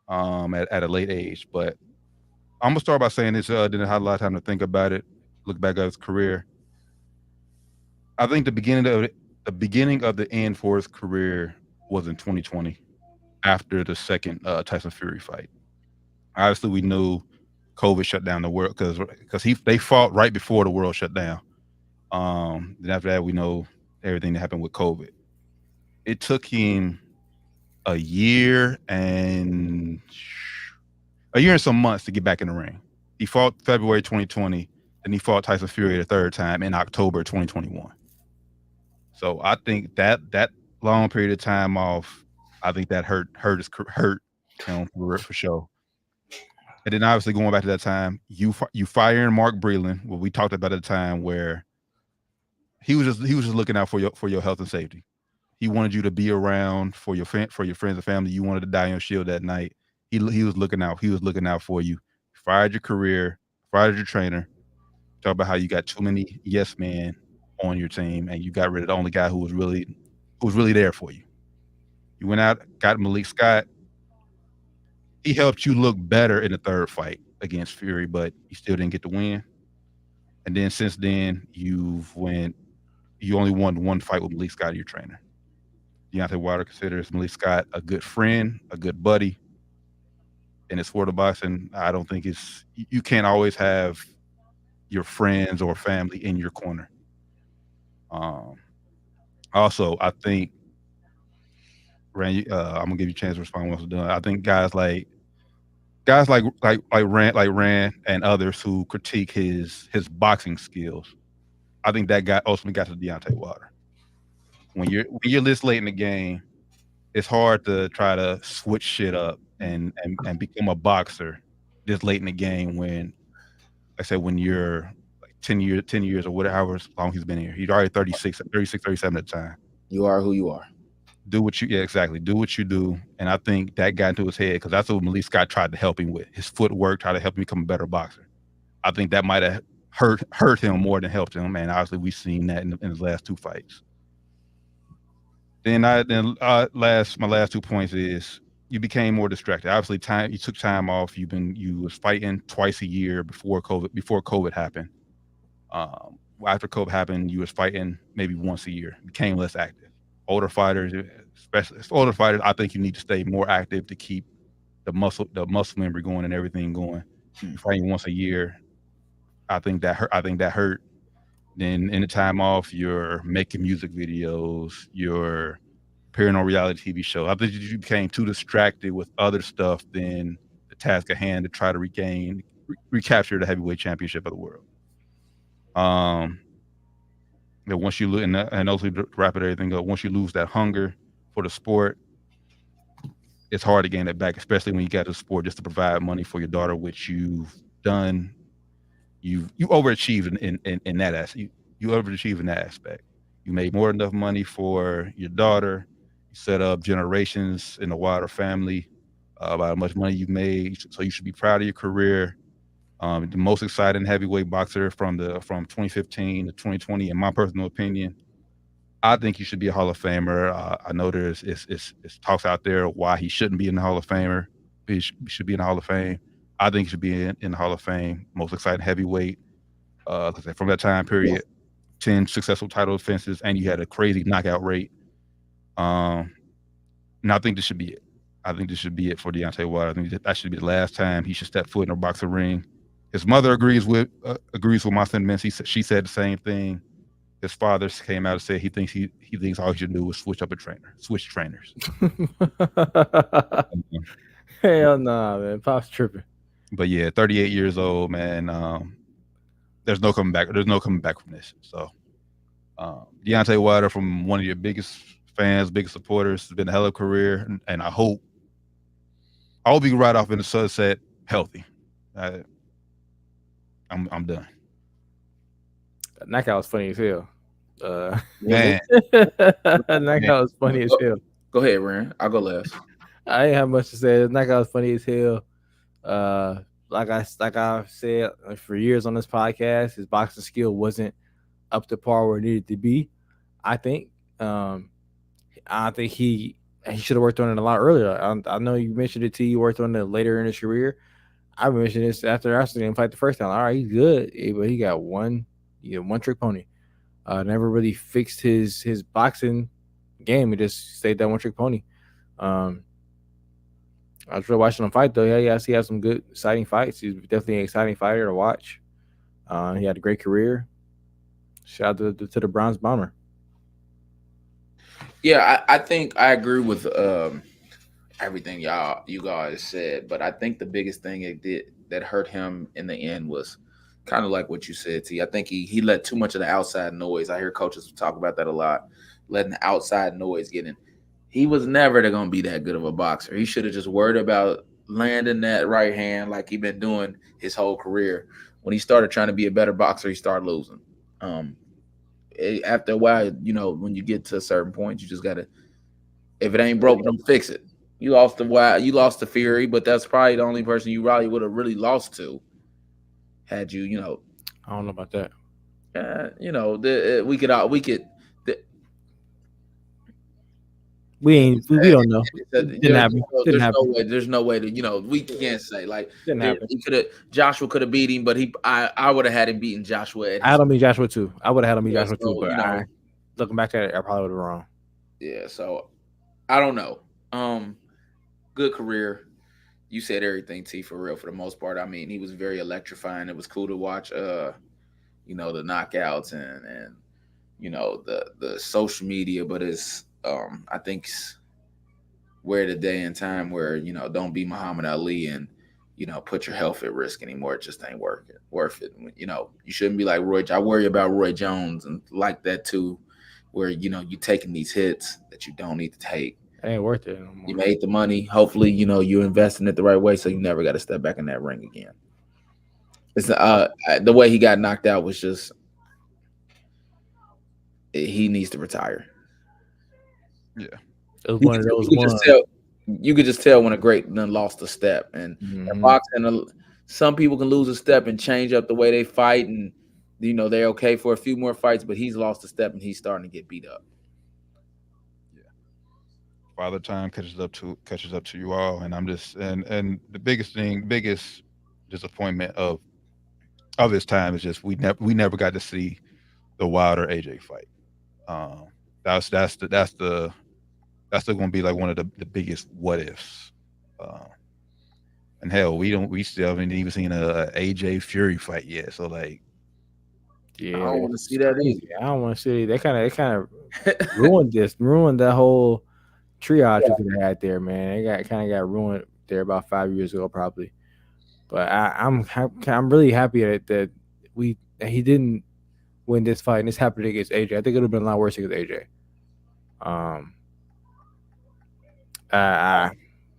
at a late age. But I'm gonna start by saying this. Didn't have a lot of time to think about it. Look back at his career. I think the beginning of the end for his career was in 2020, after the second Tyson Fury fight. Obviously, we knew COVID shut down the world because they fought right before the world shut down. Then after that, we know everything that happened with COVID. It took him a year and some months to get back in the ring. He fought February 2020, and he fought Tyson Fury the third time in October 2021. So I think that long period of time off, I think that hurt him for sure. And then obviously going back to that time, you firing Mark Breland, what we talked about at the time, where he was just looking out for your health and safety. He wanted you to be around for your friends and family. You wanted to die on your shield that night. He was looking out. He was looking out for you. Fired your career. Fired your trainer. Talk about how you got too many yes men on your team, and you got rid of the only guy who was really there for you. You went out, got Malik Scott. He helped you look better in the third fight against Fury, but you still didn't get the win. And then since then, you only won one fight with Malik Scott, your trainer. Deontay Wilder considers Malik Scott a good friend, a good buddy. In the sport of boxing, I don't think you can't always have your friends or family in your corner. Also, I think, Rand, I'm gonna give you a chance to respond once we're done. I think guys like Rand and others who critique his boxing skills, I think that guy ultimately got to Deontay Wilder. When you're this late in the game, it's hard to try to switch shit up and become a boxer this late in the game when, like I said, when you're like 10 years or whatever long he's been here. He's already 36, 37 at the time. You are who you are. Do what you do. And I think that got into his head because that's what Malik Scott tried to help him with. His footwork, tried to help him become a better boxer. I think that might have hurt him more than helped him. And obviously we've seen that in his last two fights. My last 2 points is you became more distracted. Obviously, you took time off. You was fighting twice a year before COVID happened. After COVID happened, you was fighting maybe once a year. Became less active. Older fighters, I think you need to stay more active to keep the muscle memory going and everything going. You're fighting once a year. I think that hurt. Then in the time off, you're making music videos, you're appearing on reality TV show. I think you became too distracted with other stuff than the task at hand to try to recapture the heavyweight championship of the world. Once you and also to wrap everything up, once you lose that hunger for the sport, it's hard to gain it back, especially when you got the sport just to provide money for your daughter, which you've done. You overachieved in that aspect. You overachieved in that aspect. You made more than enough money for your daughter. You set up generations in the Wilder family about how much money you made. So you should be proud of your career. The most exciting heavyweight boxer from 2015 to 2020, in my personal opinion. I think you should be a Hall of Famer. I know it's talks out there why he shouldn't be in the Hall of Famer. He should be in the Hall of Fame. I think he should be in the Hall of Fame. Most exciting heavyweight. From that time period, 10 successful title defenses, and you had a crazy knockout rate. And I think this should be it. I think this should be it for Deontay Wilder. I think that should be the last time he should step foot in a boxing ring. His mother agrees with my sentiments. She said the same thing. His father came out and said he thinks all he should do is switch trainers. Hell nah, man. Pop's tripping. But yeah, 38 years old, man. There's no coming back. There's no coming back from this. So Deontay Wilder, from one of your biggest fans, biggest supporters, has been a hell of a career, and I hope he can ride off in the sunset healthy. I'm done. That knockout was funny as hell. Man, that knockout was funny as hell. Go ahead, Ryan. I'll go last. I ain't have much to say. The knockout was funny as hell. Like I said for years on this podcast, his boxing skill wasn't up to par where it needed to be. I think he should have worked on it a lot earlier. I know you mentioned it to you worked on it later in his career. I mentioned this after I saw him fight the first time. All right, he's good, but he got one trick pony. Never really fixed his boxing game. He just stayed that one trick pony. I was really watching him fight though. Yeah, he had some good, exciting fights. He's definitely an exciting fighter to watch. He had a great career. Shout out to the Bronze Bomber. Yeah, I think I agree with everything you guys said, but I think the biggest thing that hurt him in the end was kind of like what you said, T. I think he let too much of the outside noise. I hear coaches talk about that a lot, letting the outside noise get in. He was never going to be that good of a boxer. He should have just worried about landing that right hand like he's been doing his whole career. When he started trying to be a better boxer, he started losing. After a while, when you get to a certain point, you just got to, if it ain't broke, don't fix it. You lost to Fury, but that's probably the only person you probably would have really lost to had you, I don't know about that. We don't know. There's no way to, we can't say like Joshua could have beat him, but I would have had him beating Joshua. I don't beat Joshua too. I would have had him beat Joshua too, but looking back at it, I probably would have wrong. Yeah, so I don't know. Good career. You said everything, T, for real, for the most part. I mean, he was very electrifying. It was cool to watch the knockouts and the social media, but it's I think we're at a day and time where, don't be Muhammad Ali and, put your health at risk anymore. It just ain't worth it. You shouldn't be like Roy. I worry about Roy Jones and like that too, where, you taking these hits that you don't need to take. It ain't worth it anymore. You made the money. Hopefully, you're investing it the right way so you never got to step back in that ring again. It's the way he got knocked out was just, he needs to retire. Yeah. It was one of those you could just tell when a great done lost a step. And boxing, some people can lose a step and change up the way they fight, and they're okay for a few more fights, but he's lost a step and he's starting to get beat up. Yeah. Father Time catches up to you all, and I'm just and the biggest disappointment of his time is just we never got to see the Wilder AJ fight. That's still going to be like one of the biggest what ifs. And hell, we still haven't even seen a AJ Fury fight yet. So like, yeah, I don't want to see that either. I don't want to see. They kind of ruined that whole triage we could have had there, man. It got ruined there about 5 years ago, probably. But I'm really happy that he didn't win this fight and this happened against AJ. I think it would have been a lot worse against AJ.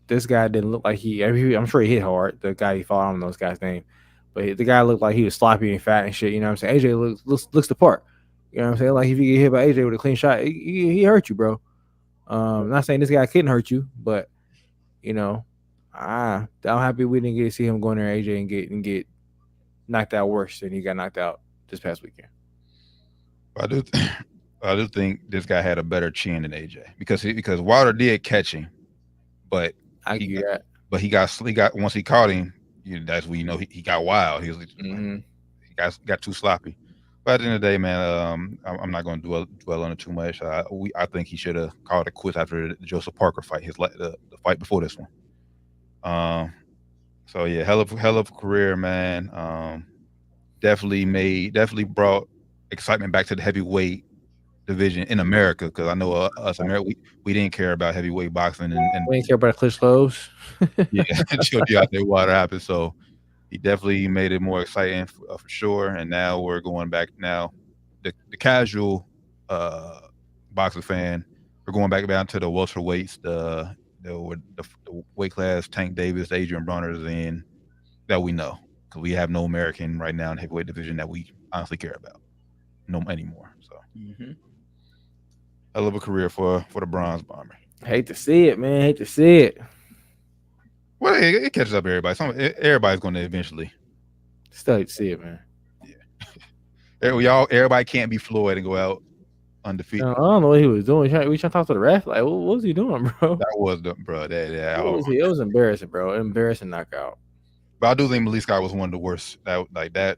This guy didn't look like I'm sure he hit hard. The guy he fought, I don't know this guy's name, but the guy looked like he was sloppy and fat and shit. You know what I'm saying? AJ looks the part. You know what I'm saying? Like if you get hit by AJ with a clean shot, he hurt you, bro. I'm not saying this guy couldn't hurt you, but I'm happy we didn't get to see him go in there, AJ, and get knocked out worse than he got knocked out this past weekend. I do think this guy had a better chin than AJ because Wilder did catch him, but he got once he caught him, that's when he got wild. He got too sloppy. But at the end of the day, man, I'm not going to dwell on it too much. I think he should have called it quits after the Joseph Parker fight, the fight before this one. So yeah, hell of a career, man. Definitely brought excitement back to the heavyweight division in America, because I know us America, we didn't care about heavyweight boxing, and we didn't care about Klitsch clothes. Yeah, until Deontay Wilder happened. So he definitely made it more exciting for sure. And now we're going back. Now the casual boxer fan, we're going back down to the welterweights, the weight class Tank Davis, Adrian Broner's in that we know, because we have no American right now in the heavyweight division that we honestly care about no anymore. So hell of a career for the Bronze Bomber. Hate to see it, man. Hate to see it. Well, it catches up everybody. Everybody's going to eventually. Still hate to see it, man. Yeah. Everybody can't be Floyd and go out undefeated. I don't know what he was doing. We trying to talk to the ref. Like, what was he doing, bro? That was bro. It was embarrassing, bro. Embarrassing knockout. But I do think Malik Scott was one of the worst. That.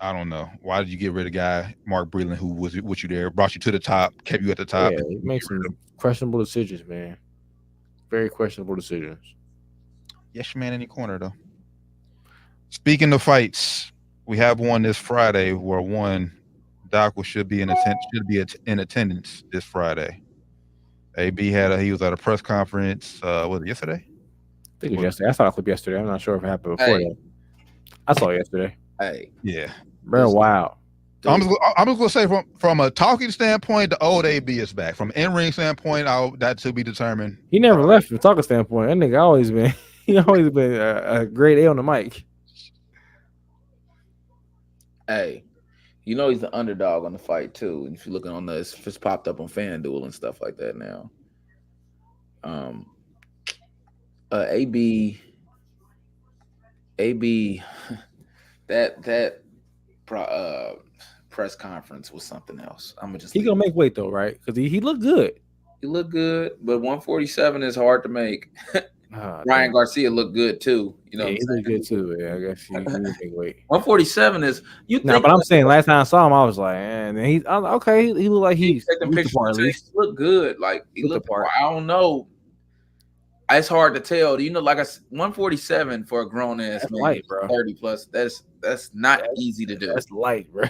I don't know. Why did you get rid of guy Mark Breland, who was with you there, brought you to the top, kept you at the top? Yeah, he makes some questionable decisions, man. Very questionable decisions. Yes, man, in your corner though. Speaking of fights, we have one this Friday where Doc should be in attendance this Friday. AB he was at a press conference. Was it yesterday? I think it was yesterday. I saw a clip yesterday. I'm not sure if it happened before that. I saw it yesterday. Hey, yeah, bro, wow. I'm just gonna say from a talking standpoint, the old AB is back. From in-ring standpoint, that to be determined. He never left from talking standpoint. That nigga always been a great A on the mic. Hey, you know he's the underdog on the fight too. If you're looking on it's popped up on FanDuel and stuff like that now. AB, that press conference was something else. He gonna make weight though, right? Because he looked good. He looked good, but 147 is hard to make. Ryan Garcia looked good too. You know, he looked good too. Yeah, I guess he make weight. 147 is but I'm saying last time I saw him, I was like, man, he's okay. He looked like he's at least. He looked good. Like he looked apart. I don't know. It's hard to tell. You know, like 147 for a grown ass man, light, bro. 30 plus. That's not easy to do. That's light, bro.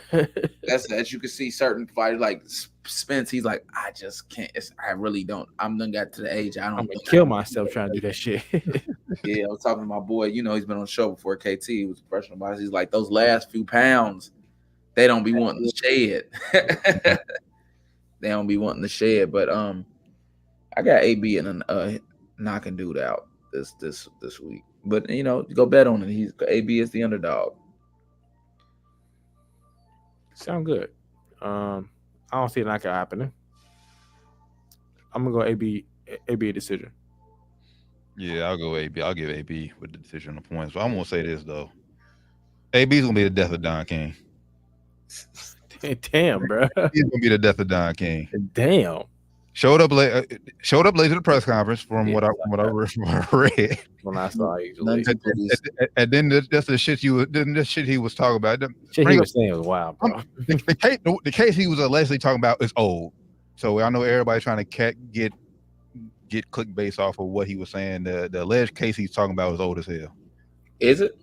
That's as you can see certain fighters like Spence. He's like, I just can't. I really don't. I'm done got to the age. I'm gonna kill myself trying to do that shit. Yeah, I was talking to my boy. You know, he's been on the show before. KT, he was a professional boxer. He's like, those last few pounds, they don't be wanting to shed. They don't be wanting to shed. But I got AB and knocking dude out this week. But you know, go bet on it. AB is the underdog. Sound good. I don't see a knockout happening. I'm gonna go AB a decision. Yeah, I'll go AB. I'll give AB with the decision on points. But I'm gonna say this though. AB's gonna be the death of Don King. Damn, bro. He's gonna be the death of Don King. Damn. Showed up late to the press conference from what I read. When I saw you, and then that's the shit he was talking about. Shit he was saying was wild, bro. The case he was allegedly talking about is old. So I know everybody's trying to get clickbait off of what he was saying. The alleged case he's talking about is old as hell. Is it?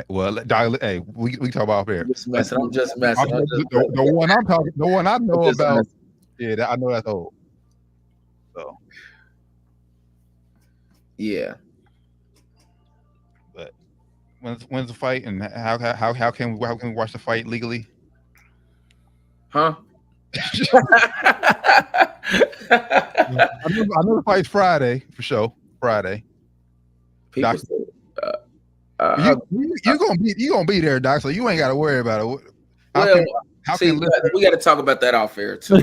Well, hey, we talk about here. I'm just messing. The one I know about. Yeah, I know that's old. So, yeah. But when's the fight, and how can we watch the fight legally? Huh? I know the fight's Friday for sure. Friday. People Doc, you gonna be there, Doc. So you ain't got to worry about it. We got to talk about that off air too.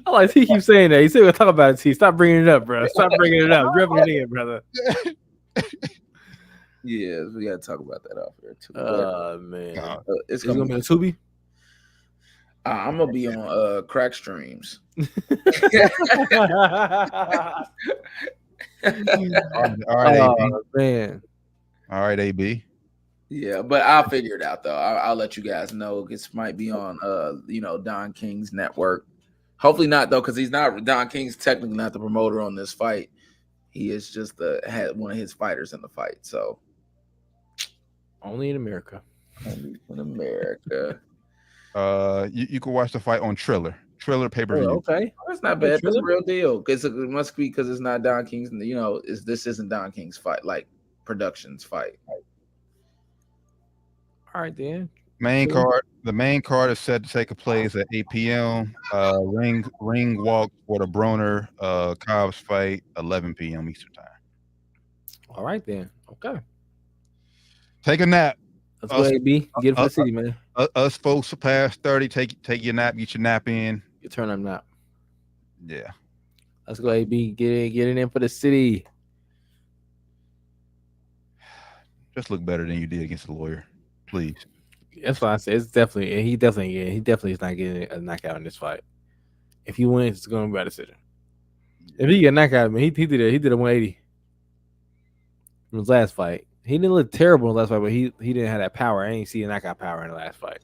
I like he keeps saying that. He said we'll talk about it. T. Stop bringing it up, bro. Stop bringing it up. Rubbing it in, brother. Yeah, we got to talk about that off air too. Man, it's gonna be a Tubi. I'm gonna be on crack streams. All right, AB. Man. All right, AB. Yeah, but I'll figure it out though. I'll let you guys know. This might be on Don King's network. Hopefully not though, because he's not Don King's technically not the promoter on this fight. He is just had one of his fighters in the fight. So only in America. Only in America. You can watch the fight on Triller pay-per-view. Oh, okay, that's not bad. That's a real deal. Because it must be because it's not Don King's. This isn't Don King's fight, like production's fight. All right, then. The main card is set to take place at 8 p.m. Ring walk for the Broner Cobbs fight 11 p.m. Eastern time. All right, then. Okay. Take a nap. Let's go, AB. Get it for the city, man. Us folks past 30, take your nap. Get your nap in. You turn up nap. Yeah. Let's go, AB. Get it in for the city. Just look better than you did against the lawyer, please. That's why I said it's definitely. He definitely is not getting a knockout in this fight. If he wins, it's going to be by decision. If he get a knockout, I mean, he did a 180 in his last fight. He didn't look terrible in the last fight, but he didn't have that power. I ain't see a knockout power in the last fight.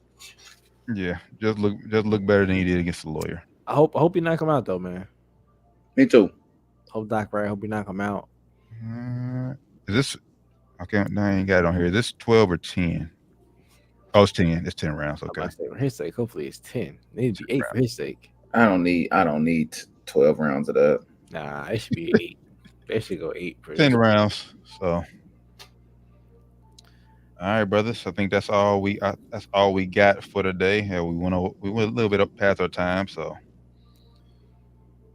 Yeah, just look better than he did against the lawyer. I hope he knock him out though, man. Me too. Hope Doc right. Hope he knock him out. Is this? Okay, I ain't got it on here. Is this 12 or 10? Oh, it's 10. It's 10 rounds. Okay. For his sake, hopefully it's 10. It need to be 8 for his sake. I don't need 12 rounds of that. Nah, it should be 8. They should go 8 for 10 rounds. So. All right, brothers. I think that's all we got for today. Yeah, we went a little bit up past our time, so.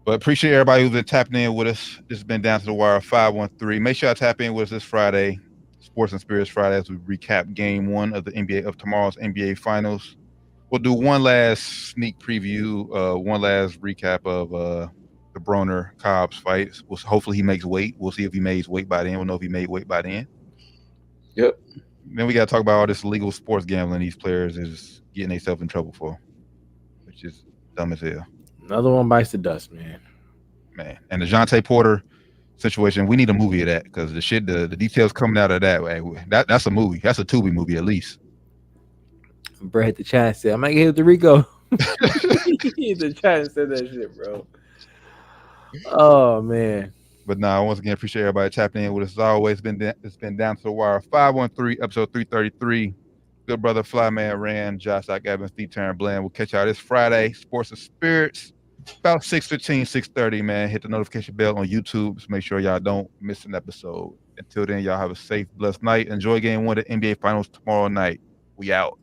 But appreciate everybody who's been tapping in with us. This has been Down to the Wire 513. Make sure I tap in with us this Friday, Sports and Spirits Friday, as we recap Game 1 of tomorrow's NBA Finals. We'll do one last sneak preview, one last recap of the Broner Cobbs fight. Hopefully he makes weight. We'll see if he makes weight by then. We'll know if he made weight by then. Yep. Then we got to talk about all this illegal sports gambling these players is getting themselves in trouble for, which is dumb as hell. Another one bites the dust, man. And the Deontay Porter situation, we need a movie of that because the details coming out of that's a movie. That's a Tubi movie at least. Brett hit the chat and said, I might get hit the Rico. The chat said that shit, bro. Oh, man. But once again, appreciate everybody tapping in with us. As always, it's been Down to the Wire 513, episode 333. Good brother Flyman Rand, Josh Evans, Steve Turner Bland. We'll catch y'all this Friday, Sports and Spirits, about 6:15, 6:30, man. Hit the notification bell on YouTube. So make sure y'all don't miss an episode. Until then, y'all have a safe, blessed night. Enjoy Game 1 of the NBA Finals tomorrow night. We out.